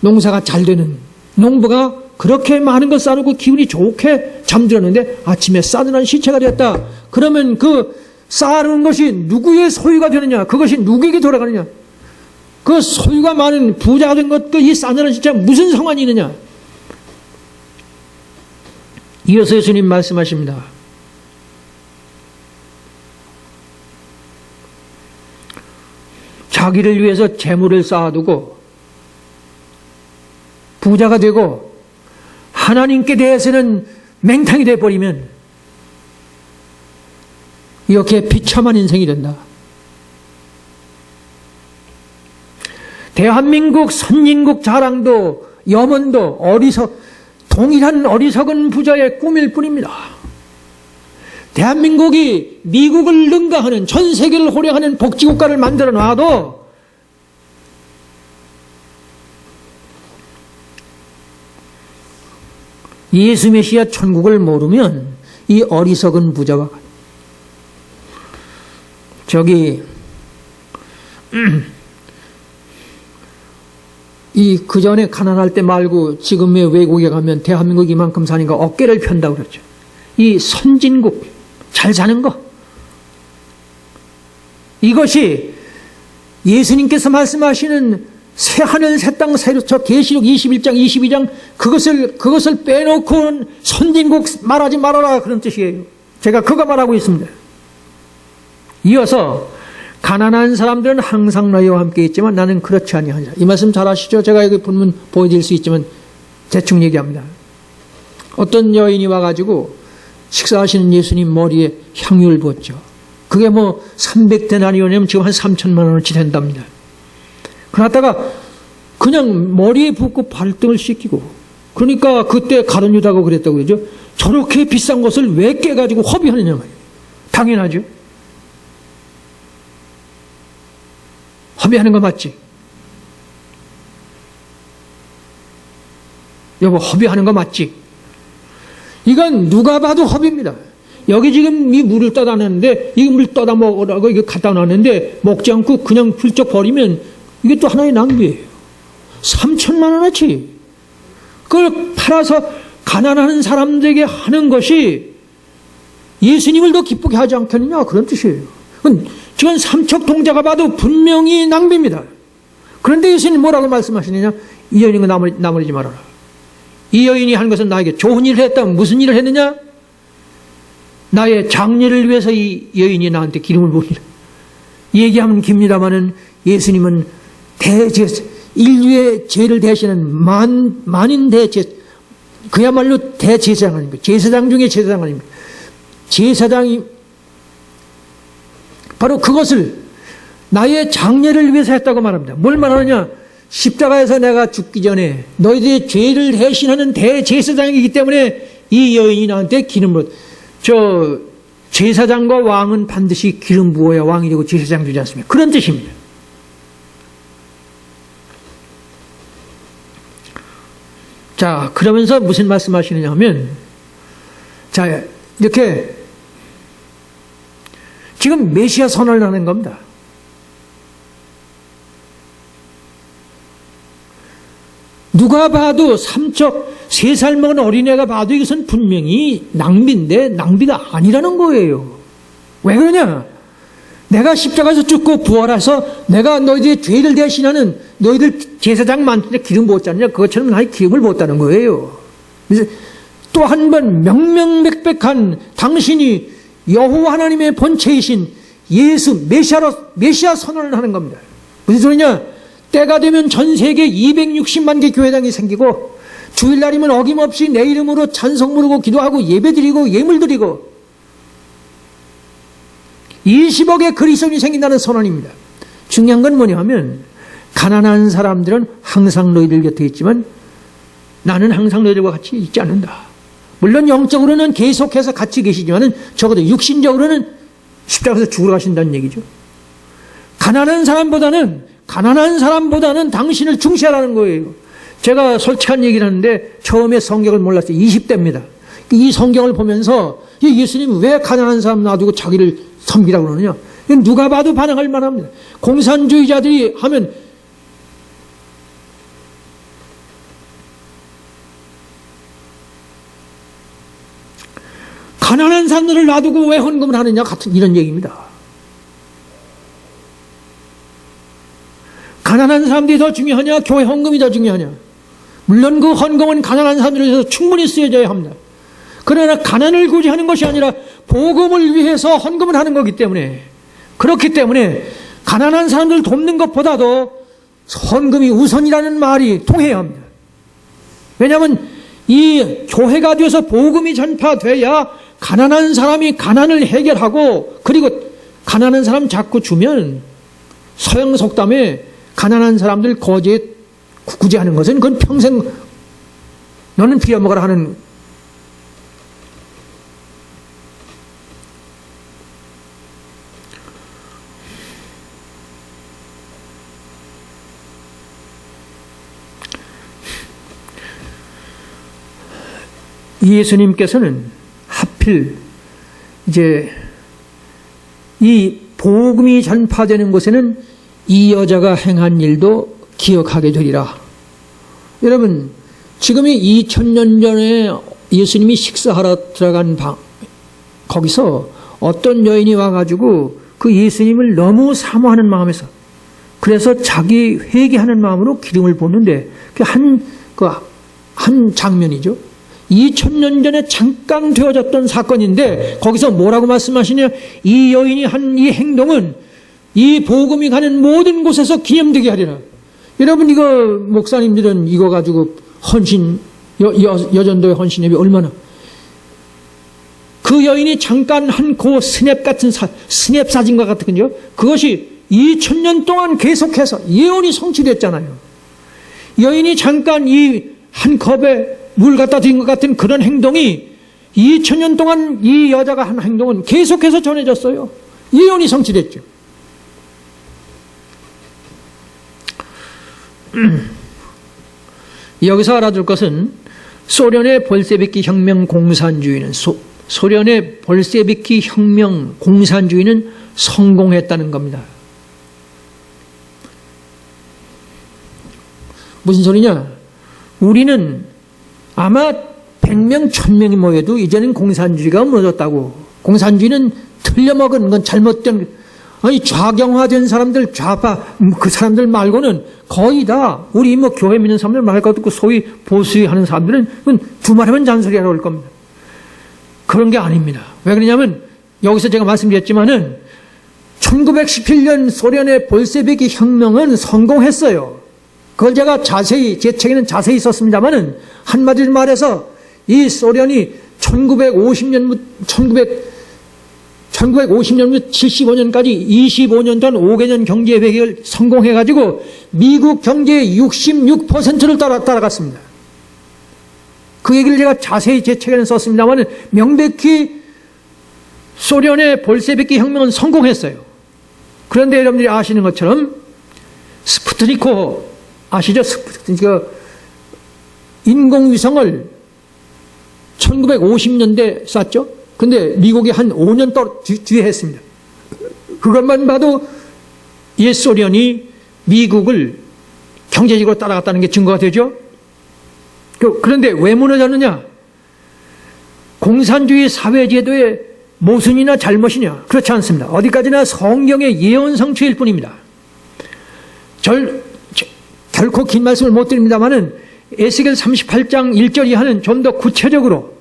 농사가 잘 되는 농부가 그렇게 많은 걸 싸놓고 기분이 좋게 잠들었는데 아침에 싸늘한 시체가 되었다. 그러면 그 쌓아놓은 것이 누구의 소유가 되느냐? 그것이 누구에게 돌아가느냐? 그 소유가 많은 부자가 된 것과 이 싸늘한 시체가 무슨 상관이 있느냐? 이어서 예수님 말씀하십니다. 자기를 위해서 재물을 쌓아두고 부자가 되고 하나님께 대해서는 맹탕이 되어버리면 이렇게 비참한 인생이 된다. 대한민국 선진국 자랑도 염원도 동일한 어리석은 부자의 꿈일 뿐입니다. 대한민국이 미국을 능가하는 전 세계를 호령하는 복지국가를 만들어 놔도 예수 메시아 천국을 모르면 이 어리석은 부자가 그 전에 가난할 때 말고 지금의 외국에 가면 대한민국 이만큼 사니까 어깨를 편다고 그랬죠. 이 선진국 잘 사는 거, 이것이 예수님께서 말씀하시는 새하늘 새 땅 새로 저 계시록 21장 22장 그것을 빼놓고 선진국 말하지 말아라 그런 뜻이에요. 제가 그거 말하고 있습니다. 이어서 가난한 사람들은 항상 너희와 함께 있지만 나는 그렇지 아니하냐. 이 말씀 잘 아시죠? 제가 여기 본문 보여드릴 수 있지만 대충 얘기합니다. 어떤 여인이 와가지고 식사하시는 예수님 머리에 향유를 부었죠. 그게 뭐 300데나리온이면 지금 한 3천만 원어치 된답니다. 그러다가 그냥 머리에 붓고 발등을 씻기고, 그러니까 그때 가룟 유다가 그랬다고 그러죠. 저렇게 비싼 것을 왜 깨가지고 허비하느냐 말이에요. 당연하죠. 허비하는 거 맞지? 여보, 허비하는 거 맞지? 이건 누가 봐도 허비입니다. 여기 지금 이 물을 떠다 놨는데 이 물 떠다 먹으라고 이거 갖다 놨는데 먹지 않고 그냥 훌쩍 버리면 이게 또 하나의 낭비예요. 3천만 원어치. 그걸 팔아서 가난한 사람들에게 하는 것이 예수님을 더 기쁘게 하지 않겠느냐 그런 뜻이에요. 지금 삼척동자가 봐도 분명히 낭비입니다. 그런데 예수님 뭐라고 말씀하시느냐? 이 여인과 나무리지 말아라. 이 여인이 한 것은 나에게 좋은 일을 했다. 무슨 일을 했느냐? 나의 장례를 위해서 이 여인이 나한테 기름을 부으니라. 얘기하면 깁니다마는 예수님은 인류의 죄를 대신하는 만인 그야말로 대제사장 아닙니까? 제사장 중에 제사장 아닙니까? 제사장이 바로 그것을 나의 장례를 위해서 했다고 말합니다. 뭘 말하느냐? 십자가에서 내가 죽기 전에 너희들의 죄를 대신하는 대제사장이기 때문에 이 여인이 나한테 기름을, 제사장과 왕은 반드시 기름 부어야 왕이 되고 제사장 되지 않습니까? 그런 뜻입니다. 자, 그러면서 무슨 말씀하시느냐 하면, 자, 이렇게 지금 메시아 선언을 하는 겁니다. 누가 봐도 삼척 3살 먹은 어린애가 봐도 이것은 분명히 낭비인데 낭비가 아니라는 거예요. 왜 그러냐? 내가 십자가에서 죽고 부활해서 내가 너희들의 죄를 대신하는 너희들 제사장 많은데 기름 부었잖냐? 그것처럼 나의 기름을 부었다는 거예요. 그래서 또 한 번 명명백백한 당신이 여호와 하나님의 본체이신 예수 메시아 선언을 하는 겁니다. 무슨 소리냐? 때가 되면 전 세계 260만 개 교회당이 생기고 주일날이면 어김없이 내 이름으로 찬송 부르고 기도하고 예배드리고 예물 드리고 20억의 그리스도인이 생긴다는 선언입니다. 중요한 건 뭐냐 하면 가난한 사람들은 항상 너희들 곁에 있지만 나는 항상 너희들과 같이 있지 않는다. 물론 영적으로는 계속해서 같이 계시지만 적어도 육신적으로는 십자가에서 죽으러 가신다는 얘기죠. 가난한 사람보다는 당신을 중시하라는 거예요. 제가 솔직한 얘기를 하는데 처음에 성경을 몰랐어요. 20대입니다. 이 성경을 보면서 예수님 왜 가난한 사람 놔두고 자기를 섬기라고 그러느냐. 누가 봐도 반응할 만합니다. 공산주의자들이 하면 가난한 사람들을 놔두고 왜 헌금을 하느냐 같은 이런 얘기입니다. 가난한 사람들이 더 중요하냐? 교회 헌금이 더 중요하냐? 물론 그 헌금은 가난한 사람들을 위해서 충분히 쓰여져야 합니다. 그러나 가난을 구제하는 것이 아니라 복음을 위해서 헌금을 하는 거기 때문에 그렇기 때문에 가난한 사람들을 돕는 것보다도 헌금이 우선이라는 말이 통해야 합니다. 왜냐하면 이 교회가 되어서 복음이 전파돼야 가난한 사람이 가난을 해결하고 그리고 가난한 사람 자꾸 주면 서양 속담에 가난한 사람들 거지에 구제하는 것은 그건 평생 너는 빌어먹으라 하는 예수님께서는 하필 이제 이 복음이 전파되는 곳에는 이 여자가 행한 일도 기억하게 되리라. 여러분, 지금이 2000년 전에 예수님이 식사하러 들어간 거기서 어떤 여인이 와가지고 그 예수님을 너무 사모하는 마음에서 그래서 자기 회개하는 마음으로 기름을 붓는데 한 장면이죠. 2000년 전에 잠깐 되어졌던 사건인데 거기서 뭐라고 말씀하시냐? 이 여인이 한 이 행동은 이 복음이 가는 모든 곳에서 기념되게 하리라. 여러분, 이거 목사님들은 이거 가지고 헌신 여전도의 헌신 예배 얼마나 그 여인이 잠깐 한 그 스냅 같은 스냅 사진과 같은 거죠. 그것이 2000년 동안 계속해서 예언이 성취됐잖아요. 여인이 잠깐 이 한 컵에 물 갖다 드린 것 같은 그런 행동이 2000년 동안 이 여자가 한 행동은 계속해서 전해졌어요. 예언이 성취됐죠. 여기서 알아둘 것은 소련의 볼셰비키 혁명 공산주의는 소련의 볼셰비키 혁명 공산주의는 성공했다는 겁니다. 무슨 소리냐? 우리는 아마 100명, 1000명이 모여도 이제는 공산주의가 무너졌다고. 공산주의는 틀려먹은 건 잘못된 아니, 좌경화된 사람들, 좌파, 그 사람들 말고는 거의 다, 우리 뭐 교회 믿는 사람들 말 것도 소위 보수하는 사람들은 두 말하면 잔소리하러 올 겁니다. 그런 게 아닙니다. 왜 그러냐면, 여기서 제가 말씀드렸지만은, 1917년 소련의 볼셰비키 혁명은 성공했어요. 그걸 제가 자세히, 제 책에는 자세히 썼습니다만은, 한마디로 말해서, 이 소련이 1950년부터 75년까지 25년 전 5개년 경제 회복을 성공해가지고 미국 경제의 66%를 따라갔습니다. 그 얘기를 제가 자세히 제 책에는 썼습니다만 명백히 소련의 볼셰비키 혁명은 성공했어요. 그런데 여러분들이 아시는 것처럼 스푸트니크 아시죠? 스푸트니크 인공위성을 1950년대 쐈죠? 근데 미국이 한 5년 뒤에 했습니다. 그것만 봐도 옛 소련이 미국을 경제적으로 따라갔다는 게 증거가 되죠. 그런데 왜 무너졌느냐? 공산주의 사회제도의 모순이나 잘못이냐? 그렇지 않습니다. 어디까지나 성경의 예언 성취일 뿐입니다. 결코 긴 말씀을 못 드립니다만은 에스겔 38장 1절 이하는 좀 더 구체적으로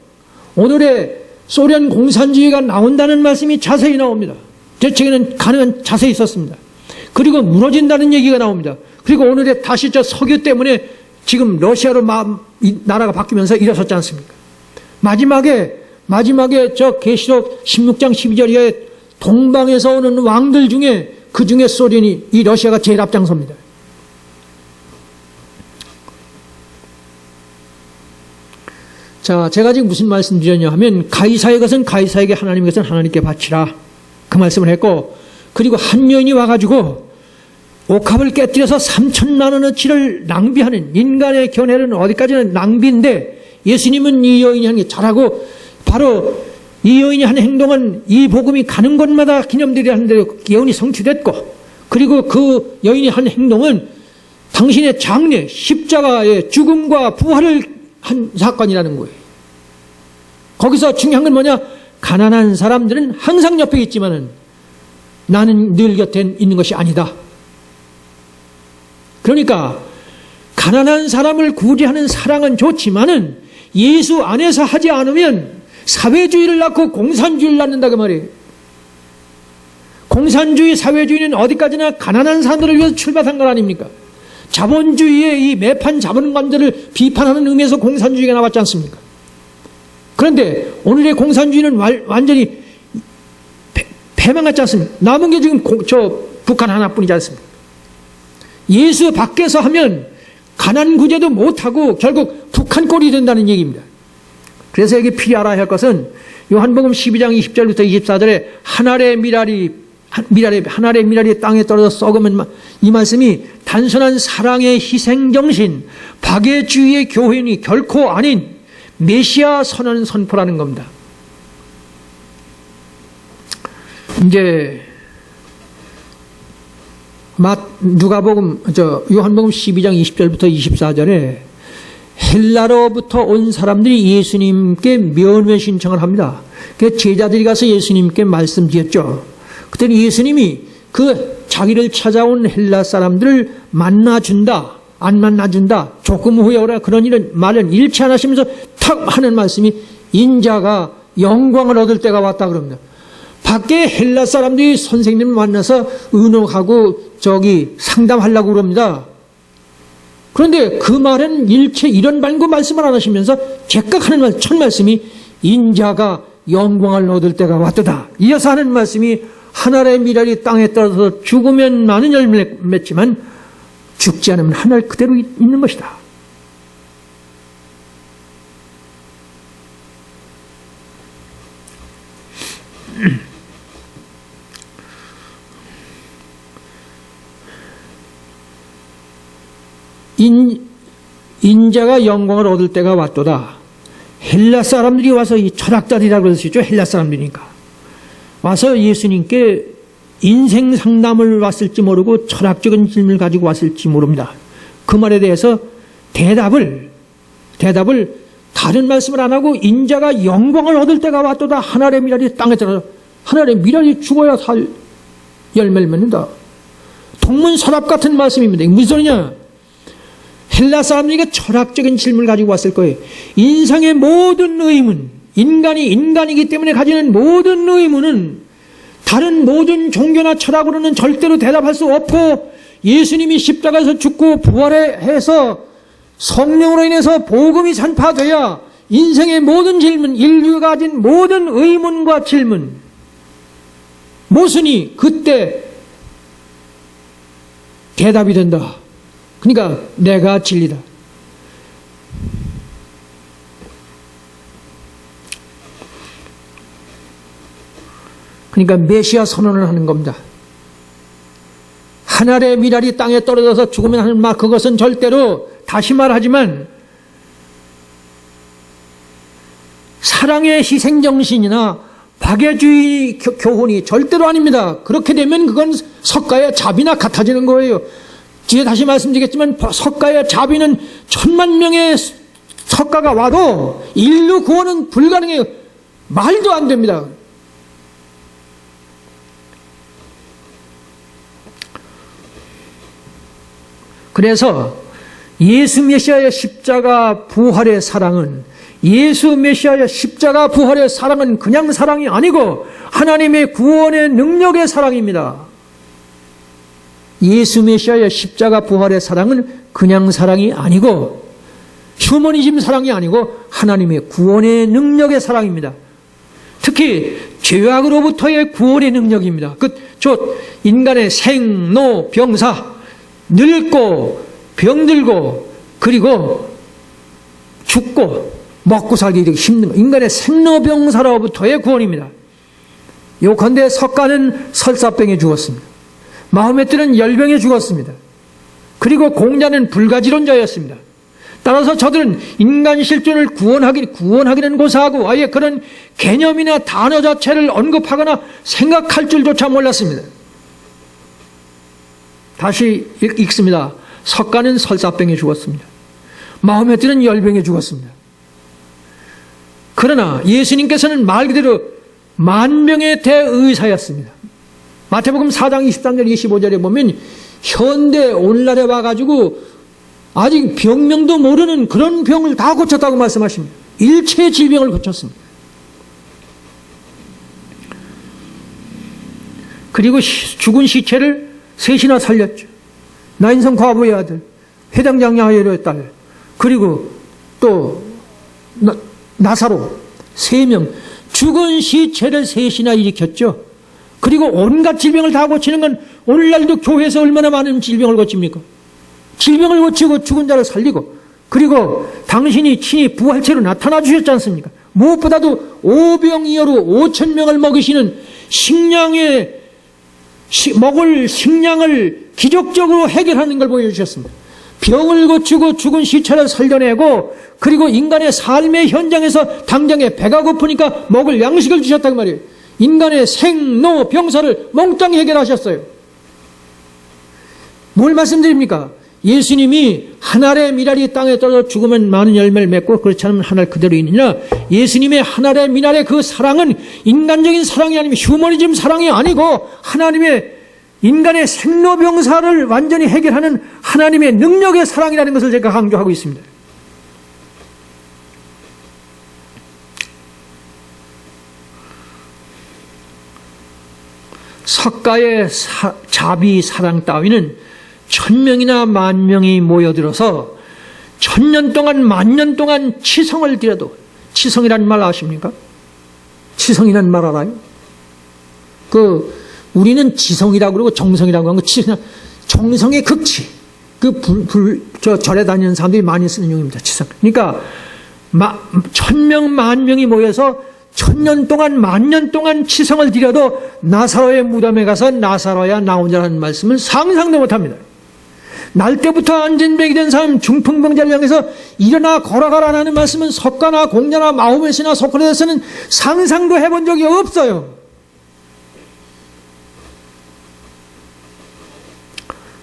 오늘의 소련 공산주의가 나온다는 말씀이 자세히 나옵니다. 제 책에는 가능한 자세히 썼습니다. 그리고 무너진다는 얘기가 나옵니다. 그리고 오늘의 다시 저 석유 때문에 지금 러시아로 나라가 바뀌면서 일어섰지 않습니까? 마지막에 저 계시록 16장 12절 이하에 동방에서 오는 왕들 중에 그 중에 소련이 이 러시아가 제일 앞장섭니다. 자, 제가 지금 무슨 말씀 드렸냐 하면 가이사의 것은 가이사에게 하나님의 것은 하나님께 바치라 그 말씀을 했고 그리고 한 여인이 와가지고 옥합을 깨뜨려서 3천만 원어치를 낭비하는 인간의 견해는 어디까지나 낭비인데 예수님은 이 여인이 하는 게 잘하고 바로 이 여인이 한 행동은 이 복음이 가는 곳마다 기념들이 하는 대로 예언이 성취됐고 그리고 그 여인이 한 행동은 당신의 장례 십자가의 죽음과 부활을 한 사건이라는 거예요. 거기서 중요한 건 뭐냐? 가난한 사람들은 항상 옆에 있지만은 나는 늘 곁에 있는 것이 아니다. 그러니까 가난한 사람을 구제하는 사랑은 좋지만은 예수 안에서 하지 않으면 사회주의를 낳고 공산주의를 낳는다 그 말이에요. 공산주의, 사회주의는 어디까지나 가난한 사람들을 위해서 출발한 것 아닙니까? 자본주의의 이 매판 자본관들을 비판하는 의미에서 공산주의가 나왔지 않습니까? 그런데 오늘의 공산주의는 완전히 패망했지 않습니까? 남은 게 지금 북한 하나뿐이지 않습니까? 예수 밖에서 하면 가난 구제도 못하고 결국 북한 꼴이 된다는 얘기입니다. 그래서 여기 필히 알아야 할 것은 요한복음 12장 20절부터 24절에 한 알의 미랄이 땅에 떨어져 썩으면 이 말씀이 단순한 사랑의 희생정신, 박애주의의 교훈이 결코 아닌 메시아 선언 선포라는 겁니다. 이제 요한복음 12장 20절부터 24절에 헬라로부터 온 사람들이 예수님께 면회 신청을 합니다. 그래서 제자들이 가서 예수님께 말씀드렸죠. 그때는 예수님이 그 자기를 찾아온 헬라 사람들을 만나준다, 안 만나준다, 조금 후에 오라 그런 일은 말은 잃지 안 하시면서 탁 하는 말씀이 인자가 영광을 얻을 때가 왔다 그럽니다. 밖에 헬라 사람들이 선생님을 만나서 의논하고 상담하려고 그럽니다. 그런데 그 말은 일체 이런 말씀을 안 하시면서 제깍하는 첫 말씀이 인자가 영광을 얻을 때가 왔도다. 이어서 하는 말씀이 한 알의 미랄이 땅에 떨어져서 죽으면 많은 열매를 맺지만 죽지 않으면 한 알 그대로 있는 것이다. 인자가 영광을 얻을 때가 왔도다. 헬라 사람들이 와서 이 철학자들이라고 그럴 수 있죠. 헬라 사람들이니까. 와서 예수님께 인생 상담을 왔을지 모르고 철학적인 질문을 가지고 왔을지 모릅니다. 그 말에 대해서 대답을 다른 말씀을 안 하고 인자가 영광을 얻을 때가 왔도다. 한 알의 미랄이 땅에 떨어져 한 알의 미랄이 죽어야 살 열매를 맺는다. 동문서답 같은 말씀입니다. 이게 무슨 소리냐? 헬라 사람들이 철학적인 질문을 가지고 왔을 거예요. 인생의 모든 의문, 인간이 인간이기 때문에 가지는 모든 의문은 다른 모든 종교나 철학으로는 절대로 대답할 수 없고, 예수님이 십자가에서 죽고 부활해서 성령으로 인해서 복음이 전파돼야 인생의 모든 질문, 인류가 가진 모든 의문과 질문, 모순이 그때 대답이 된다. 그러니까 내가 진리다. 그러니까 메시아 선언을 하는 겁니다. 한 알의 미랄이 땅에 떨어져서 죽으면 하는 말, 그것은 절대로, 다시 말하지만 사랑의 희생정신이나 박애주의 교훈이 절대로 아닙니다. 그렇게 되면 그건 석가의 자비나 같아지는 거예요. 뒤에 다시 말씀드리겠지만 석가의 자비는 1000만 명의 석가가 와도 인류 구원은 불가능해요. 말도 안 됩니다. 그래서 예수 메시아의 십자가 부활의 사랑은, 예수 메시아의 십자가 부활의 사랑은 그냥 사랑이 아니고 하나님의 구원의 능력의 사랑입니다. 예수 메시아의 십자가 부활의 사랑은 그냥 사랑이 아니고 휴머니즘 사랑이 아니고 하나님의 구원의 능력의 사랑입니다. 특히 죄악으로부터의 구원의 능력입니다. 인간의 생로 병사, 늙고 병들고 그리고 죽고 먹고 살기 이렇게 힘든 인간의 생로병사로부터의 구원입니다. 요컨대 석가는 설사병에 죽었습니다. 마호메트는 열병에 죽었습니다. 그리고 공자는 불가지론자였습니다. 따라서 저들은 인간 실존을 구원하기는 고사하고 아예 그런 개념이나 단어 자체를 언급하거나 생각할 줄조차 몰랐습니다. 다시 읽습니다. 석가는 설사병에 죽었습니다. 마호메트는 열병에 죽었습니다. 그러나 예수님께서는 말 그대로 만병의 대의사였습니다. 마태복음 4장 23절 25절에 보면 현대 오늘날에 와가지고 아직 병명도 모르는 그런 병을 다 고쳤다고 말씀하십니다. 일체의 질병을 고쳤습니다. 그리고 죽은 시체를 셋이나 살렸죠. 나인성 과부의 아들, 회당장 야이로의 딸, 그리고 또 나사로 3명, 죽은 시체를 셋이나 일으켰죠. 그리고 온갖 질병을 다 고치는 건 오늘날도 교회에서 얼마나 많은 질병을 고칩니까? 질병을 고치고 죽은 자를 살리고, 그리고 당신이 친히 부활체로 나타나 주셨지 않습니까? 무엇보다도 오병이어로 5,000명을 먹이시는 먹을 식량을 기적적으로 해결하는 걸 보여주셨습니다. 병을 고치고 죽은 시체를 살려내고, 그리고 인간의 삶의 현장에서 당장에 배가 고프니까 먹을 양식을 주셨단 말이에요. 인간의 생로 병사를 몽땅 해결하셨어요. 뭘 말씀드립니까? 예수님이 한 알의 미랄이 땅에 떨어져 죽으면 많은 열매를 맺고 그렇지 않으면 한 알 그대로 있느냐, 예수님의 한 알의 미랄의 그 사랑은 인간적인 사랑이 아니면 휴머니즘 사랑이 아니고 하나님의 인간의 생로병사를 완전히 해결하는 하나님의 능력의 사랑이라는 것을 제가 강조하고 있습니다. 석가의 자비 사랑 따위는 1000명이나 10,000명이 모여들어서 1000년 동안 10,000년 동안 치성을 드려도, 치성이라는 말 아십니까? 치성이라는 말 알아요? 우리는 지성이라고 그러고 정성이라고 하는 거, 정성의 극치. 절에 다니는 사람들이 많이 쓰는 용입니다. 치성. 그러니까 1000명, 10,000명이 모여서 1000년 동안 10,000년 동안 치성을 드려도 나사로의 무덤에 가서 나사로야 나오자라는 말씀을 상상도 못합니다. 날 때부터 안진뱅이 된 사람 중풍병자를 향해서 일어나 걸어가라는 말씀은 석가나 공자나 마호메트나 소크라테스는 상상도 해본 적이 없어요.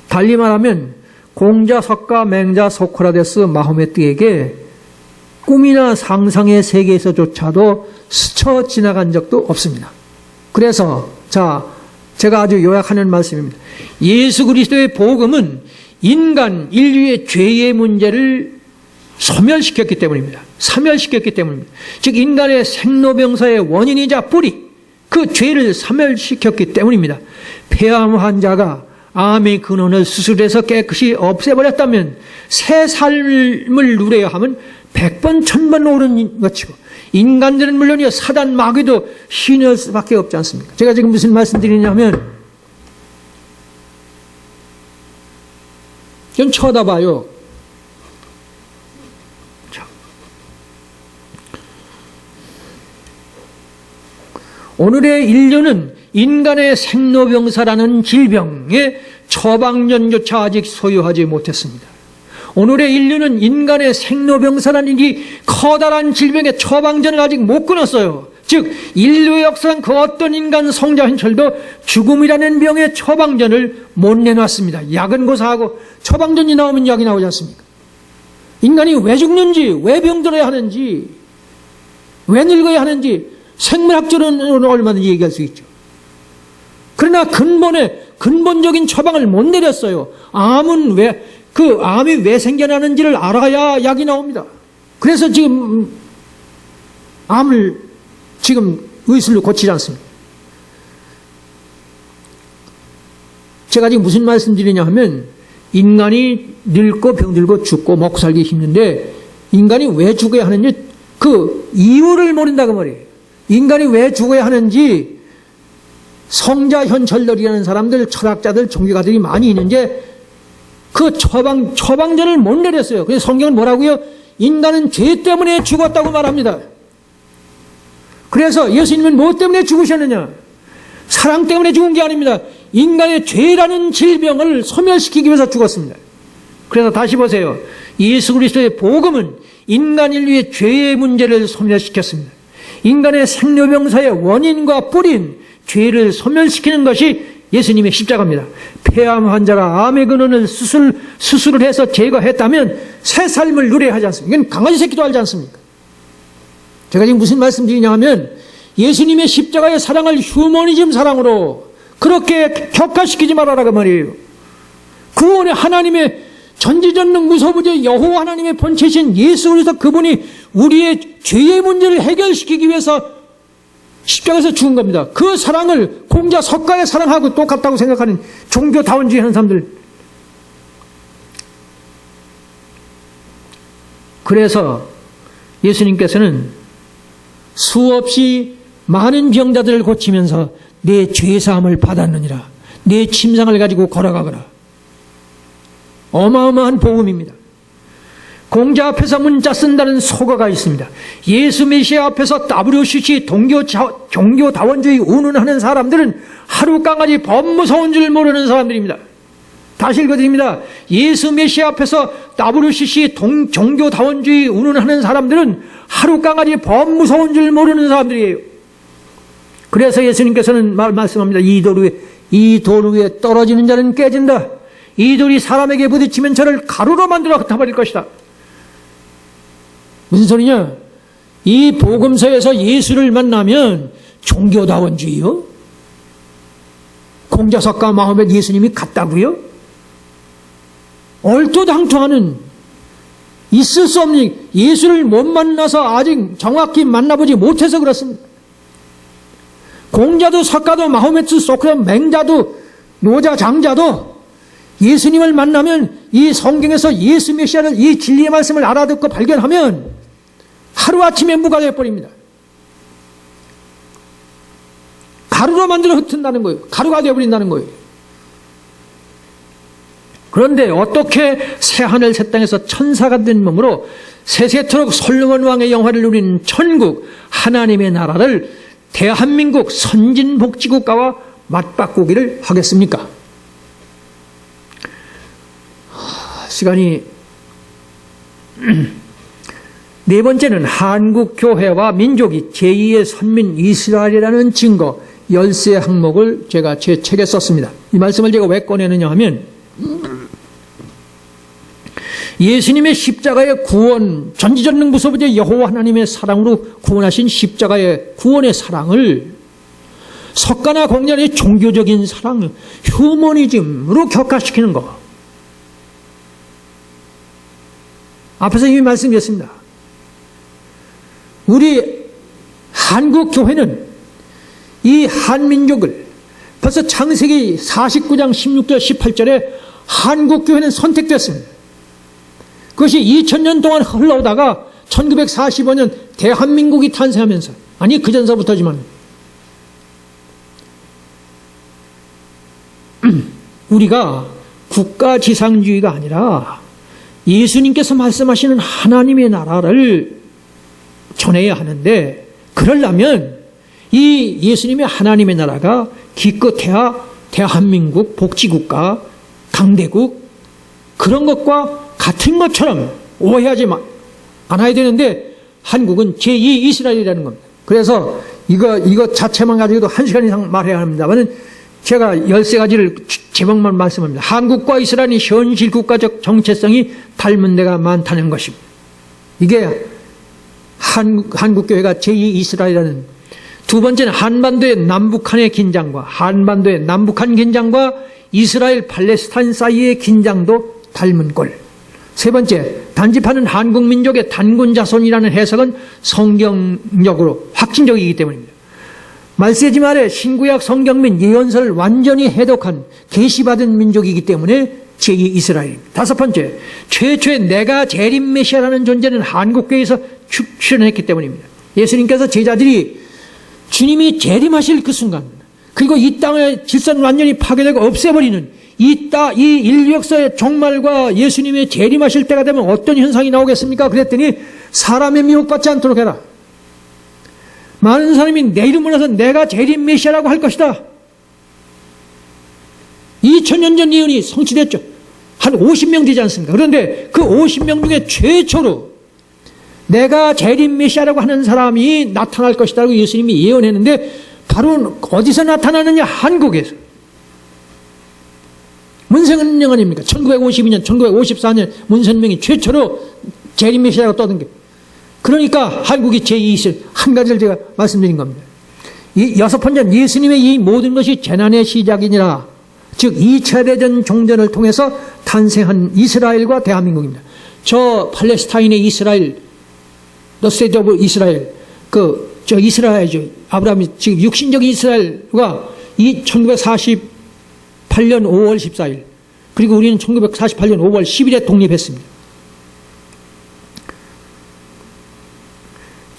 달리 말하면 공자, 석가, 맹자, 소크라테스, 마호메트에게 꿈이나 상상의 세계에서조차도 스쳐 지나간 적도 없습니다. 그래서 제가 아주 요약하는 말씀입니다. 예수 그리스도의 복음은 인류의 죄의 문제를 소멸시켰기 때문입니다. 사멸시켰기 때문입니다. 즉 인간의 생로병사의 원인이자 뿌리, 그 죄를 사멸시켰기 때문입니다. 폐암 환자가 암의 근원을 수술해서 깨끗이 없애버렸다면 새 삶을 누려야 하면 100번 1000번 오른 것이고, 인간들은 물론이요 사단 마귀도 신을 수밖에 없지 않습니까? 제가 지금 무슨 말씀드리냐면, 좀 쳐다봐요. 오늘의 인류는 인간의 생로병사라는 질병의 처방전조차 아직 소유하지 못했습니다. 오늘의 인류는 인간의 생로병사라는 이 커다란 질병의 처방전을 아직 못 끊었어요. 즉 인류의 역사상 그 어떤 인간 성자 현철도 죽음이라는 병의 처방전을 못 내놨습니다. 약은 고사하고 처방전이 나오면 약이 나오지 않습니까? 인간이 왜 죽는지, 왜 병들어야 하는지, 왜 늙어야 하는지 생물학적으로는 얼마든지 얘기할 수 있죠. 그러나 근본적인 처방을 못 내렸어요. 암이 왜 생겨나는지를 알아야 약이 나옵니다. 그래서 지금 암을 의술로 고치지 않습니다. 제가 지금 무슨 말씀드리냐 하면, 인간이 늙고 병들고 죽고 먹고 살기 힘든데 인간이 왜 죽어야 하는지 그 이유를 모른다고 말이에요. 인간이 왜 죽어야 하는지 성자 현철들이라는 사람들, 철학자들, 종교가들이 많이 있는데 그 처방전을 못 내렸어요. 그래서 성경은 뭐라고요? 인간은 죄 때문에 죽었다고 말합니다. 그래서 예수님은 뭐 때문에 죽으셨느냐? 사랑 때문에 죽은 게 아닙니다. 인간의 죄라는 질병을 소멸시키기 위해서 죽었습니다. 그래서 다시 보세요. 예수 그리스도의 복음은 인간 인류의 죄의 문제를 소멸시켰습니다. 인간의 생로병사의 원인과 뿌린 죄를 소멸시키는 것이 예수님의 십자가입니다. 폐암 환자가 암의 근원을 수술을 해서 제거했다면 새 삶을 누려야 하지 않습니까? 이건 강아지 새끼도 알지 않습니까? 제가 지금 무슨 말씀 드리냐 하면, 예수님의 십자가의 사랑을 휴머니즘 사랑으로 그렇게 격화시키지 말아라고 말이에요. 구원의 하나님의 전지전능 무소부재 여호와 하나님의 본체신 예수 그리스도, 그분이 우리의 죄의 문제를 해결시키기 위해서 십자가에서 죽은 겁니다. 그 사랑을 공자 석가의 사랑하고 똑같다고 생각하는 종교다원주의 하는 사람들. 그래서 예수님께서는 수없이 많은 병자들을 고치면서 내 죄사함을 받았느니라, 내 침상을 가지고 걸어가거라. 어마어마한 복음입니다. 공자 앞에서 문자 쓴다는 소가가 있습니다. 예수 메시아 앞에서 WCC 종교다원주의 운운하는 사람들은 하루 강아지 법무서운 줄 모르는 사람들입니다. 다시 읽어드립니다. 예수 메시아 앞에서 WCC 종교다원주의 운운하는 사람들은 하루 강아지 법무서운 줄 모르는 사람들이에요. 그래서 예수님께서는 말씀합니다. 이 돌 위에 떨어지는 자는 깨진다. 이 돌이 사람에게 부딪히면 저를 가루로 만들어 흩어버릴 것이다. 무슨 소리냐? 이 복음서에서 예수를 만나면 종교다원주의요? 공자석가 마음에 예수님이 같다고요? 얼토당토하는, 있을 수 없는, 예수를 못 만나서 아직 정확히 만나보지 못해서 그렇습니다. 공자도 석가도 마호메트 소크라 맹자도 노자 장자도 예수님을 만나면 이 성경에서 예수 메시아를, 이 진리의 말씀을 알아듣고 발견하면 하루아침에 무가 되어버립니다. 가루로 만들어 흩은다는 거예요. 가루가 되어버린다는 거예요. 그런데 어떻게 새하늘 새 땅에서 천사가 된 몸으로 세세토록 솔로몬 왕의 영화를 누리는 천국 하나님의 나라를 대한민국 선진복지국가와 맞바꾸기를 하겠습니까? 시간이 네 번째는 한국 교회와 민족이 제2의 선민 이스라엘이라는 증거 13 항목을 제가 제 책에 썼습니다. 이 말씀을 제가 왜 꺼내느냐 하면, 예수님의 십자가의 구원, 전지전능 무소부재 여호와 하나님의 사랑으로 구원하신 십자가의 구원의 사랑을 석가나 공자의 종교적인 사랑, 휴머니즘으로 격화시키는 거. 앞에서 이미 말씀드렸습니다. 우리 한국 교회는 이 한민족을 벌써 창세기 49장 16절 18절에 한국 교회는 선택됐습니다. 그것이 2000년 동안 흘러오다가 1945년 대한민국이 탄생하면서, 아니 그 전서부터지만 우리가 국가지상주의가 아니라 예수님께서 말씀하시는 하나님의 나라를 전해야 하는데, 그러려면 이 예수님의 하나님의 나라가 기껏해야 대한민국 복지국가, 강대국 그런 것과 같은 것처럼 오해하지 않아야 되는데, 한국은 제2 이스라엘이라는 겁니다. 그래서 이거 자체만 가지고도 1시간 이상 말해야 합니다만 제가 13가지를 제목만 말씀합니다. 한국과 이스라엘이 현실 국가적 정체성이 닮은 데가 많다는 것입니다. 이게 한국교회가 제2 이스라엘이라는. 두 번째는 한반도의 남북한의 긴장과 이스라엘 팔레스타인 사이의 긴장도 닮은 꼴. 세 번째, 단집하는 한국민족의 단군 자손이라는 해석은 성경적으로 확신적이기 때문입니다. 말세지 말에 신구약 성경 및 예언서를 완전히 해독한 계시받은 민족이기 때문에 제2 이스라엘입니다. 다섯 번째, 최초의 내가 재림 메시아라는 존재는 한국교회에서 출현했기 때문입니다. 예수님께서 제자들이 주님이 재림하실 그 순간, 그리고 이 땅의 질서는 완전히 파괴되고 없애버리는 이 인류 역사의 종말과 예수님의 재림하실 때가 되면 어떤 현상이 나오겠습니까? 그랬더니 사람의 미혹받지 않도록 해라. 많은 사람이 내 이름을 해서 내가 재림 메시아라고 할 것이다. 2000년 전 예언이 성취됐죠. 한 50명 되지 않습니까? 그런데 그 50명 중에 최초로 내가 재림 메시아라고 하는 사람이 나타날 것이라고 예수님이 예언했는데, 바로 어디서 나타나느냐? 한국에서. 문선명 아닙니까? 1952년, 1954년 문선명이 최초로 재림 메시아라고 떠든 게. 그러니까 한국이 제2이슬, 한 가지를 제가 말씀드린 겁니다. 이 여섯 번째는 예수님의 이 모든 것이 재난의 시작이니라. 즉 2차 대전 종전을 통해서 탄생한 이스라엘과 대한민국입니다. 저 팔레스타인의 이스라엘, The State of Israel, 저 이스라엘이죠. 아브라함이 지금 육신적인 이스라엘과 1948년 5월 14일, 그리고 우리는 1948년 5월 10일에 독립했습니다.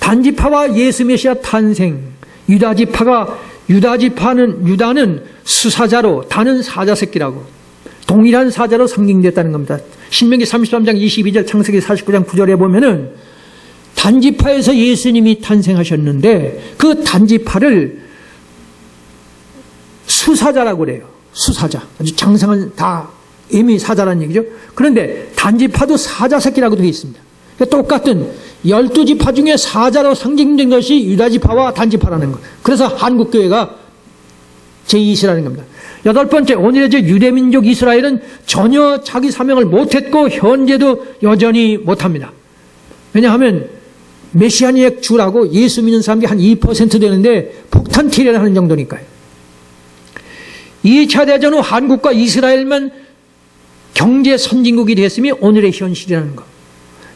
단지파와 예수 메시아 탄생, 유다는 수사자로, 다는 사자새끼라고 동일한 사자로 상징됐다는 겁니다. 신명기 33장 22절, 창세기 49장 9절에 보면은 단지파에서 예수님이 탄생하셨는데 그 단지파를 수사자라고 그래요. 수사자. 아주 장성한 다 이미 사자라는 얘기죠. 그런데 단지파도 사자새끼라고 되어 있습니다. 똑같은 12지파 중에 사자로 상징된 것이 유다지파와 단지파라는 것. 그래서 한국교회가 제2이스라는 겁니다. 여덟 번째, 오늘의 유대민족 이스라엘은 전혀 자기 사명을 못했고 현재도 여전히 못합니다. 왜냐하면 메시아니의 주라고 예수 믿는 사람들이 한 2% 되는데 폭탄 티레를 하는 정도니까요. 2차 대전 후 한국과 이스라엘만 경제 선진국이 됐음이 오늘의 현실이라는 것.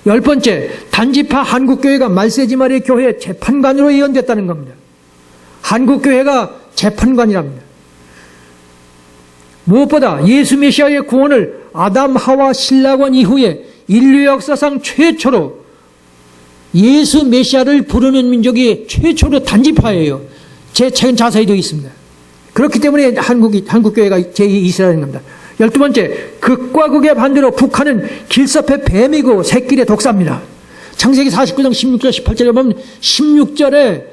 열 번째, 단지파 한국교회가 말세지 말의 교회 재판관으로 예언됐다는 겁니다. 한국교회가 재판관이랍니다. 무엇보다 예수 메시아의 구원을 아담 하와 신라권 이후에 인류 역사상 최초로 예수 메시아를 부르는 민족이 최초로 단지파예요. 제 책은 자세히 되어 있습니다. 그렇기 때문에 한국교회가 제2이스라엘인 겁니다. 12번째, 극과 극의 반대로 북한은 길섭의 뱀이고 새끼의 독사입니다. 창세기 49장 16절 18절에 보면 16절에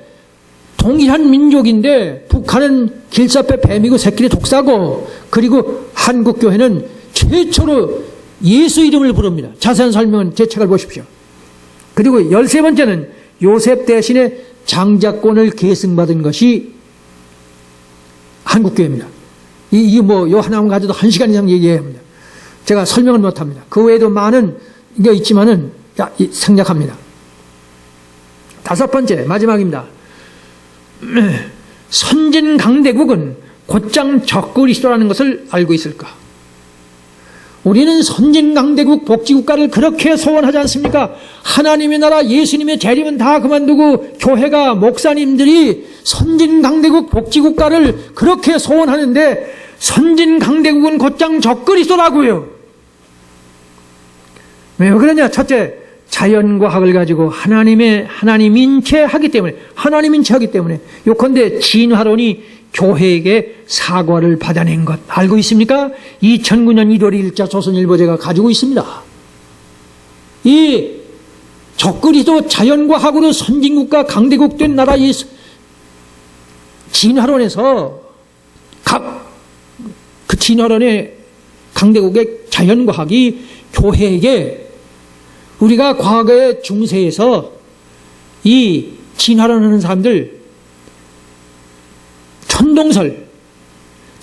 동일한 민족인데 북한은 길섭의 뱀이고 새끼의 독사고, 그리고 한국교회는 최초로 예수 이름을 부릅니다. 자세한 설명은 제 책을 보십시오. 그리고 13번째는 요셉 대신에 장자권을 계승받은 것이 한국교회입니다. 요 하나만 가지고도 1시간 이상 얘기해야 합니다. 제가 설명을 못합니다. 그 외에도 많은 게 있지만은 생략합니다. 다섯 번째, 마지막입니다. 선진 강대국은 곧장 적그리스도라는 것을 알고 있을까? 우리는 선진 강대국 복지국가를 그렇게 소원하지 않습니까? 하나님의 나라 예수님의 재림은 다 그만두고 교회가 목사님들이 선진 강대국 복지국가를 그렇게 소원하는데 선진 강대국은 곧장 적그리스도라고요. 왜 그러냐? 첫째, 자연과학을 가지고 하나님인 채 하기 때문에 요컨대 진화론이 교회에게 사과를 받아낸 것 알고 있습니까? 2009년 1월 1일자 조선일보제가 가지고 있습니다. 이 적그리스도 자연과학으로 선진국가 강대국 된 나라의 진화론에서 그 진화론의 강대국의 자연과학이 교회에게 우리가 과거의 중세에서 이 진화론하는 사람들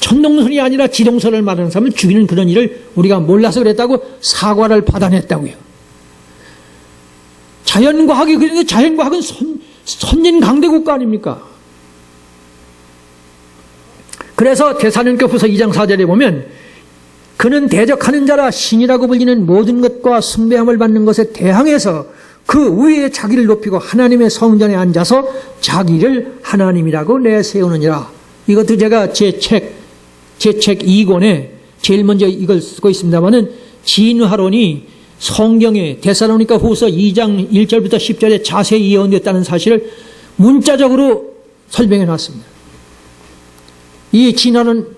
천동설이 아니라 지동설을 말하는 사람을 죽이는 그런 일을 우리가 몰라서 그랬다고 사과를 받아냈다고요. 자연과학이 그런데 자연과학은 선진 강대국가 아닙니까? 그래서 데살로니가후서 2장 4절에 보면 그는 대적하는 자라 신이라고 불리는 모든 것과 숭배함을 받는 것에 대항해서 그 위에 자기를 높이고 하나님의 성전에 앉아서 자기를 하나님이라고 내세우느니라. 이것도 제가 제 책 2권에 제일 먼저 이걸 쓰고 있습니다만은 진화론이 성경에 데살로니가후서 2장 1절부터 10절에 자세히 예언됐다는 사실을 문자적으로 설명해 놨습니다. 이 진화론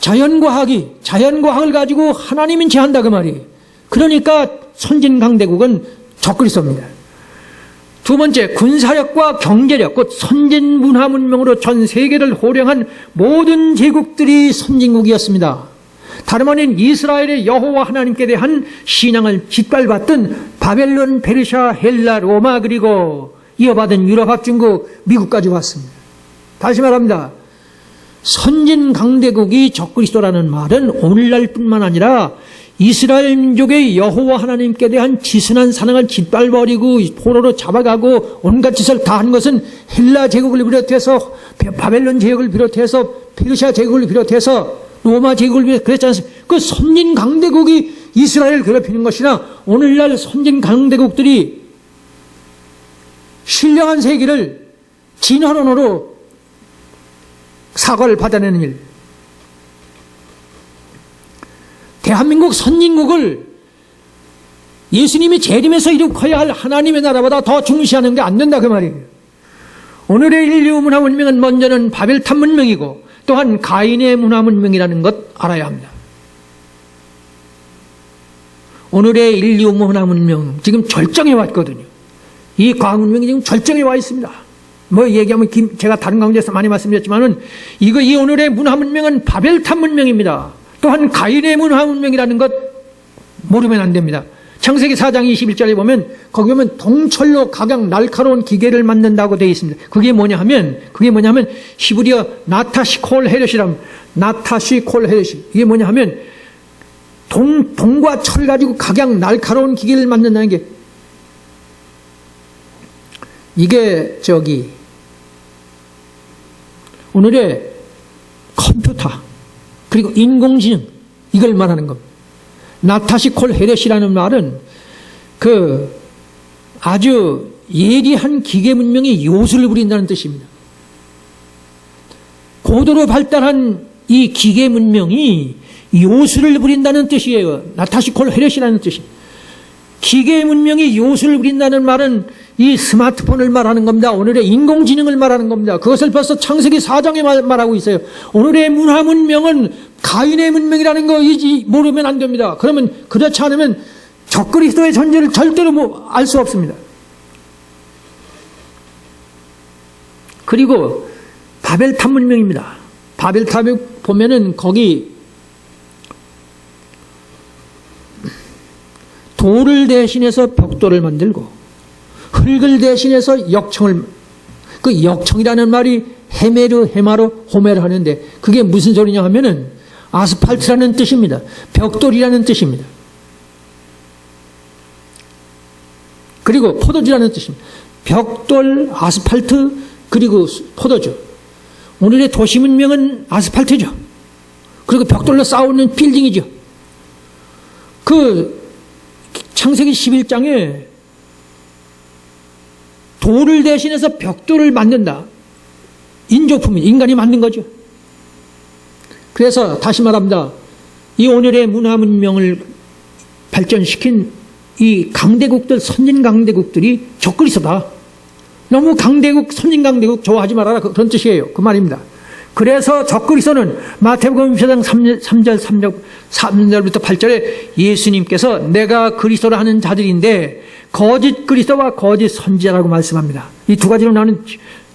자연과학을 가지고 하나님인 채 한다 그 말이에요. 그러니까 선진 강대국은 적그리스도입니다. 두 번째, 군사력과 경제력, 곧 선진 문화 문명으로 전 세계를 호령한 모든 제국들이 선진국이었습니다. 다름 아닌 이스라엘의 여호와 하나님께 대한 신앙을 짓밟았던 바벨론, 페르시아, 헬라, 로마 그리고 이어받은 유럽 합중국, 미국까지 왔습니다. 다시 말합니다. 선진 강대국이 적그리스도라는 말은 오늘날뿐만 아니라 이스라엘 민족의 여호와 하나님께 대한 지순한 사랑을 짓밟아버리고 포로로 잡아가고 온갖 짓을 다 한 것은 헬라 제국을 비롯해서 바벨론 제국을 비롯해서 페르시아 제국을 비롯해서 로마 제국을 비롯해서 그랬지 않습니까? 그 선진 강대국이 이스라엘을 괴롭히는 것이나 오늘날 선진 강대국들이 신령한 세계를 진화론으로 사과를 받아내는 일. 대한민국 선진국을 예수님이 재림해서 이룩해야 할 하나님의 나라보다 더 중시하는 게 안 된다 그 말이에요. 오늘의 인류 문화 문명은 먼저는 바벨탑 문명이고 또한 가인의 문화 문명이라는 것 알아야 합니다. 오늘의 인류 문화 문명 지금 절정에 왔거든요. 이 과학 문명이 지금 절정에 와 있습니다. 뭐 얘기하면 제가 다른 강좌에서 많이 말씀드렸지만은 이 오늘의 문화 문명은 바벨탑 문명입니다. 또한 가인의 문화 문명이라는 것 모르면 안 됩니다. 창세기 4장 21절에 보면 거기 보면 동철로 각양 날카로운 기계를 만든다고 되어 있습니다. 그게 뭐냐 하면 히브리어 나타시콜 헤렛이랍니다. 나타시콜 헤렛이 이게 뭐냐 하면 동과 철 가지고 각양 날카로운 기계를 만든다는 게 이게 오늘의 컴퓨터 그리고 인공지능 이걸 말하는 겁니다. 나타시콜 헤렛이라는 말은 아주 예리한 기계 문명이 요술을 부린다는 뜻입니다. 고도로 발달한 이 기계 문명이 요술을 부린다는 뜻이에요. 나타시콜 헤렛이라는 뜻입니다. 기계 문명이 요술을 부린다는 말은 이 스마트폰을 말하는 겁니다. 오늘의 인공지능을 말하는 겁니다. 그것을 벌써 창세기 4장에 말하고 있어요. 오늘의 문화 문명은 가인의 문명이라는 거 모르면 안 됩니다. 그러면 그렇지 않으면 적그리스도의 존재를 절대로 알 수 없습니다. 그리고 바벨탑 문명입니다. 바벨탑에 보면은 거기 돌을 대신해서 벽돌을 만들고 흙을 대신해서 역청을 그 역청이라는 말이 헤마로 호메를 하는데 그게 무슨 소리냐 하면은 아스팔트라는 뜻입니다. 벽돌이라는 뜻입니다. 그리고 포도주라는 뜻입니다. 벽돌, 아스팔트, 그리고 포도주. 오늘의 도시 문명은 아스팔트죠. 그리고 벽돌로 쌓아놓은 빌딩이죠. 그 창세기 11장에 돌을 대신해서 벽돌을 만든다. 인조품이 인간이 만든 거죠. 그래서 다시 말합니다. 이 오늘의 문화 문명을 발전시킨 이 강대국들, 선진 강대국들이 적그리스도다. 너무 강대국, 선진 강대국 좋아하지 말아라. 그런 뜻이에요. 그 말입니다. 그래서 적그리스도는 마태복음 1장 3절부터 8절에 예수님께서 내가 그리스도라 하는 자들인데 거짓 그리스도와 거짓 선지자라고 말씀합니다. 이 두 가지로 나는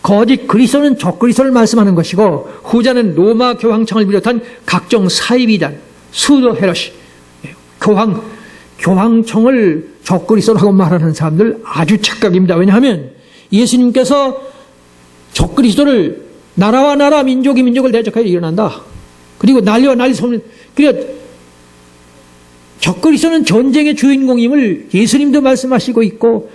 거짓 그리스도는 적그리스도를 말씀하는 것이고 후자는 로마 교황청을 비롯한 각종 사이비단, 수도 헤롯이 교황청을 적그리스도라고 말하는 사람들 아주 착각입니다. 왜냐하면 예수님께서 적그리스도를 나라와 나라, 민족이 민족을 대적하여 일어난다. 그리고 난리와 난리 소문. 그러니까 적그리스도는 전쟁의 주인공임을 예수님도 말씀하시고 있고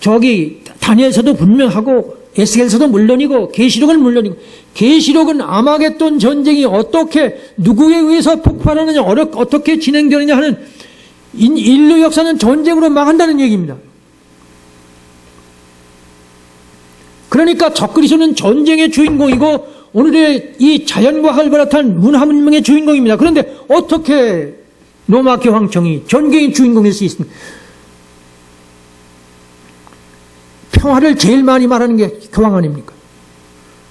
저기 다니엘서도 분명하고 에스겔서도 물론이고 계시록은 물론이고 계시록은 아마겟돈 전쟁이 어떻게 누구에 의해서 폭발하느냐 어떻게 진행되느냐 하는 인류 역사는 전쟁으로 망한다는 얘기입니다. 그러니까 적그리스도는 전쟁의 주인공이고 오늘의 이 자연과 활발한 문화문명의 주인공입니다. 그런데 어떻게 로마 교황청이 전쟁의 주인공일 수 있습니까? 평화를 제일 많이 말하는 게 교황 아닙니까?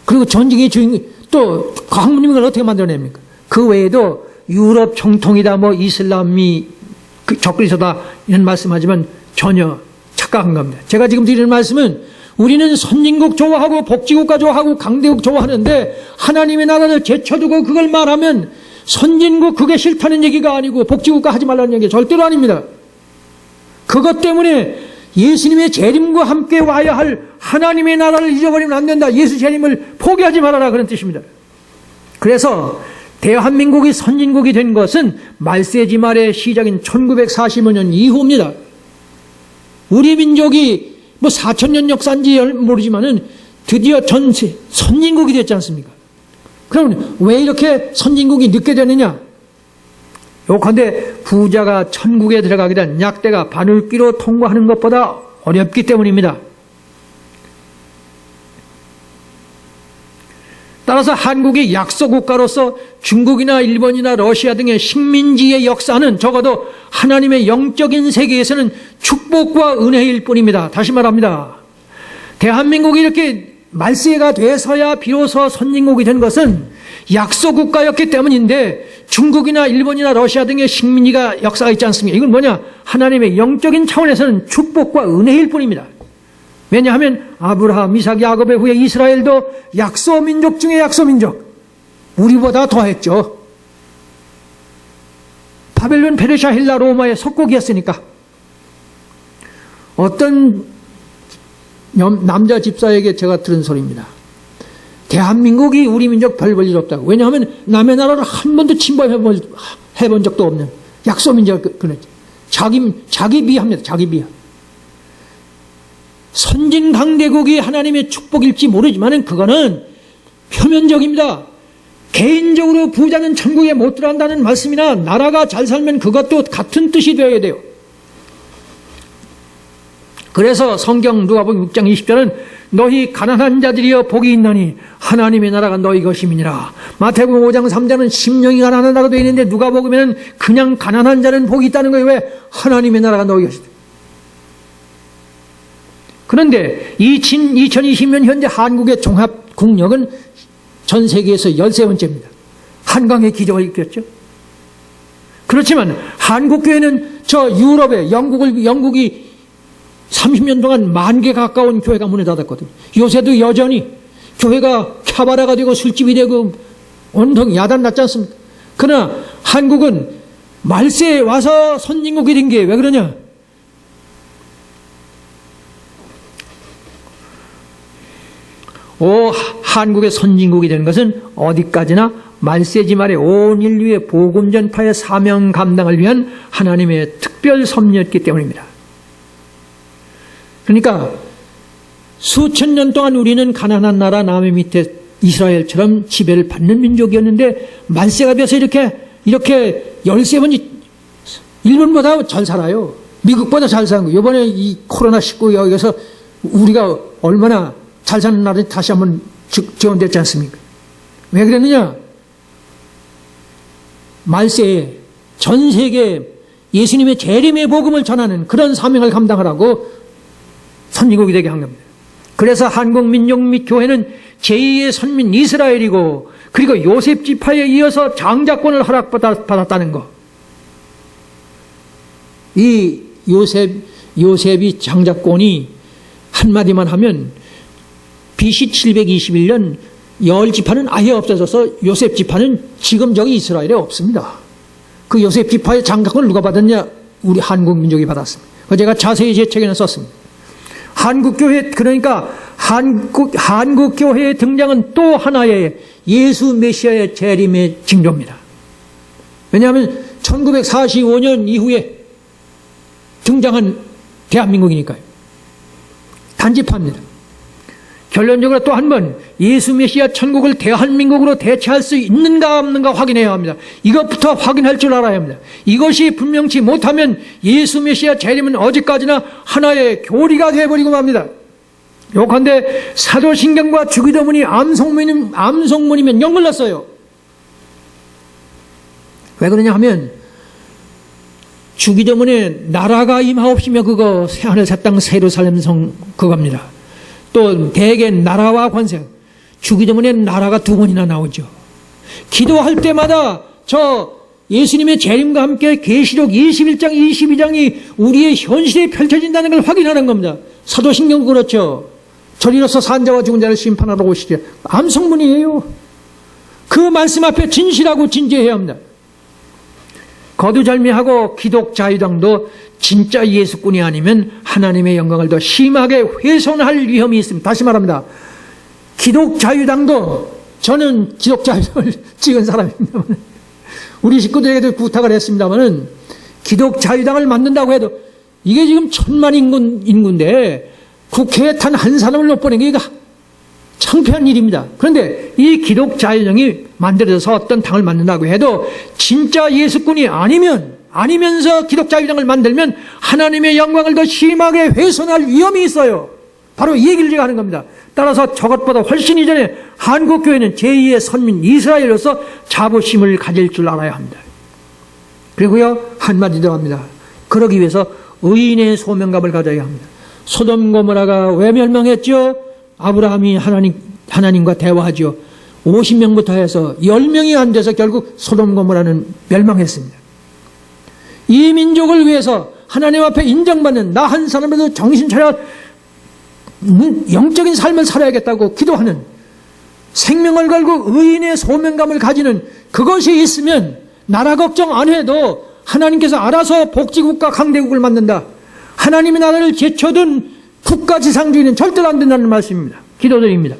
그리고 전쟁의 주인공, 또 과학문명을 어떻게 만들어냅니까? 그 외에도 유럽 정통이다, 이슬람이 적그리스도다 이런 말씀하지만 전혀 착각한 겁니다. 제가 지금 드리는 말씀은 우리는 선진국 좋아하고 복지국가 좋아하고 강대국 좋아하는데 하나님의 나라를 제쳐두고 그걸 말하면 선진국 그게 싫다는 얘기가 아니고 복지국가 하지 말라는 얘기 절대로 아닙니다. 그것 때문에 예수님의 재림과 함께 와야 할 하나님의 나라를 잊어버리면 안 된다. 예수 재림을 포기하지 말아라 그런 뜻입니다. 그래서 대한민국이 선진국이 된 것은 말세지 말의 시작인 1945년 이후입니다. 우리 민족이 4,000년 역사인지 모르지만은 드디어 전세 선진국이 됐지 않습니까? 그럼 왜 이렇게 선진국이 늦게 되느냐? 요컨대 부자가 천국에 들어가게 된 약대가 바늘귀로 통과하는 것보다 어렵기 때문입니다. 따라서 한국이 약소국가로서 중국이나 일본이나 러시아 등의 식민지의 역사는 적어도 하나님의 영적인 세계에서는 축복과 은혜일 뿐입니다. 다시 말합니다. 대한민국이 이렇게 말세가 돼서야 비로소 선진국이 된 것은 약소국가였기 때문인데 중국이나 일본이나 러시아 등의 식민지가 역사가 있지 않습니까? 이건 뭐냐? 하나님의 영적인 차원에서는 축복과 은혜일 뿐입니다. 왜냐하면 아브라함, 이삭, 야곱의 후에 이스라엘도 약소민족 중에 약소민족, 우리보다 더했죠. 바벨론, 페르시아, 헬라, 로마의 속국이었으니까. 어떤 남자 집사에게 제가 들은 소리입니다. 대한민국이 우리 민족 별 볼 일 없다고. 왜냐하면 남의 나라를 한 번도 침범해본 적도 없는 약소민족. 자기 비하입니다. 자기 비하. 선진 강대국이 하나님의 축복일지 모르지만 그거는 표면적입니다. 개인적으로 부자는 천국에 못 들어간다는 말씀이나 나라가 잘 살면 그것도 같은 뜻이 되어야 돼요. 그래서 성경 누가복음 6장 20절은 너희 가난한 자들이여 복이 있나니 하나님의 나라가 너희 것임이니라. 마태복음 5장 3절은 심령이 가난하다고 되어 있는데 누가복음에는 그냥 가난한 자는 복이 있다는 거예요. 왜? 하나님의 나라가 너희 것이다. 그런데 2020년 현재 한국의 종합국력은 전 세계에서 13번째입니다. 한강의 기적을 일으켰죠. 그렇지만 한국교회는 저 유럽에 영국이 30년 동안 10,000개 가까운 교회가 문을 닫았거든요. 요새도 여전히 교회가 캬바라가 되고 술집이 되고 온통 야단 났지 않습니까? 그러나 한국은 말세에 와서 선진국이 된 게 왜 그러냐? 한국의 선진국이 된 것은 어디까지나 말세지 말에 온 인류의 복음 전파의 사명 감당을 위한 하나님의 특별 섭리였기 때문입니다. 그러니까 수천 년 동안 우리는 가난한 나라 남의 밑에 이스라엘처럼 지배를 받는 민족이었는데 말세가 돼서 이렇게 13번이 일본보다 잘 살아요. 미국보다 잘 사는 거예요. 이번에 이 코로나19 여기서 우리가 얼마나 잘 사는 나라에 다시 한번 지원됐지 않습니까? 왜 그랬느냐? 말세에 전 세계 예수님의 재림의 복음을 전하는 그런 사명을 감당하라고 선진국이 되게 한 겁니다. 그래서 한국 민족 및 교회는 제2의 선민 이스라엘이고 그리고 요셉 지파에 이어서 장자권을 허락받았다는 거. 이 요셉이 장자권이 한마디만 하면 BC 721년 열 지파는 아예 없어져서 요셉 지파는 지금 저기 이스라엘에 없습니다. 그 요셉 지파의 장자권을 누가 받았냐? 우리 한국 민족이 받았습니다. 제가 자세히 제 책에는 썼습니다. 한국교회, 그러니까 한국교회의 등장은 또 하나의 예수 메시아의 재림의 징조입니다. 왜냐하면 1945년 이후에 등장한 대한민국이니까요. 단지파입니다. 결론적으로 또 한 번 예수 메시아 천국을 대한민국으로 대체할 수 있는가 없는가 확인해야 합니다. 이것부터 확인할 줄 알아야 합니다. 이것이 분명치 못하면 예수 메시아 재림은 어디까지나 하나의 교리가 되어버리고 맙니다. 요컨대 사도신경과 주기도문이 암송문이면 영걸렸어요. 왜 그러냐 하면 주기도문에 나라가 임하옵시며 그거 새하늘 새 땅 예루살렘 성 그겁니다. 또 대개 나라와 권세, 주기도문에 나라가 2번이나 나오죠. 기도할 때마다 저 예수님의 재림과 함께 계시록 21장 22장이 우리의 현실에 펼쳐진다는 걸 확인하는 겁니다. 사도신경도 그렇죠. 저리로서 산자와 죽은 자를 심판하러 오시리라. 암송문이에요. 그 말씀 앞에 진실하고 진지해야 합니다. 거두절미하고 기독자유당도 진짜 예수꾼이 아니면 하나님의 영광을 더 심하게 훼손할 위험이 있습니다. 다시 말합니다. 기독자유당도, 저는 기독자유당을 찍은 사람입니다만 우리 식구들에게도 부탁을 했습니다만 기독자유당을 만든다고 해도 이게 지금 1000만 인구인데 국회에 단 한 사람을 못 보낸 게 이거 창피한 일입니다. 그런데 이 기독자유당이 만들어져서 어떤 당을 만든다고 해도 진짜 예수꾼이 아니면서 기독자유당을 만들면 하나님의 영광을 더 심하게 훼손할 위험이 있어요. 바로 이 얘기를 제가 하는 겁니다. 따라서 저것보다 훨씬 이전에 한국교회는 제2의 선민 이스라엘로서 자부심을 가질 줄 알아야 합니다. 그리고요, 한마디 더 합니다. 그러기 위해서 의인의 소명감을 가져야 합니다. 소돔 고모라가 왜 멸망했죠? 아브라함이 하나님과 대화하죠. 50명부터 해서 10명이 안 돼서 결국 소돔 고모라는 멸망했습니다. 이 민족을 위해서 하나님 앞에 인정받는 나 한 사람이라도 정신 차려 영적인 삶을 살아야겠다고 기도하는, 생명을 걸고 의인의 소명감을 가지는 그것이 있으면 나라 걱정 안 해도 하나님께서 알아서 복지국가 강대국을 만든다. 하나님의 나라를 제쳐둔 국가지상주의는 절대로 안 된다는 말씀입니다. 기도드립니다.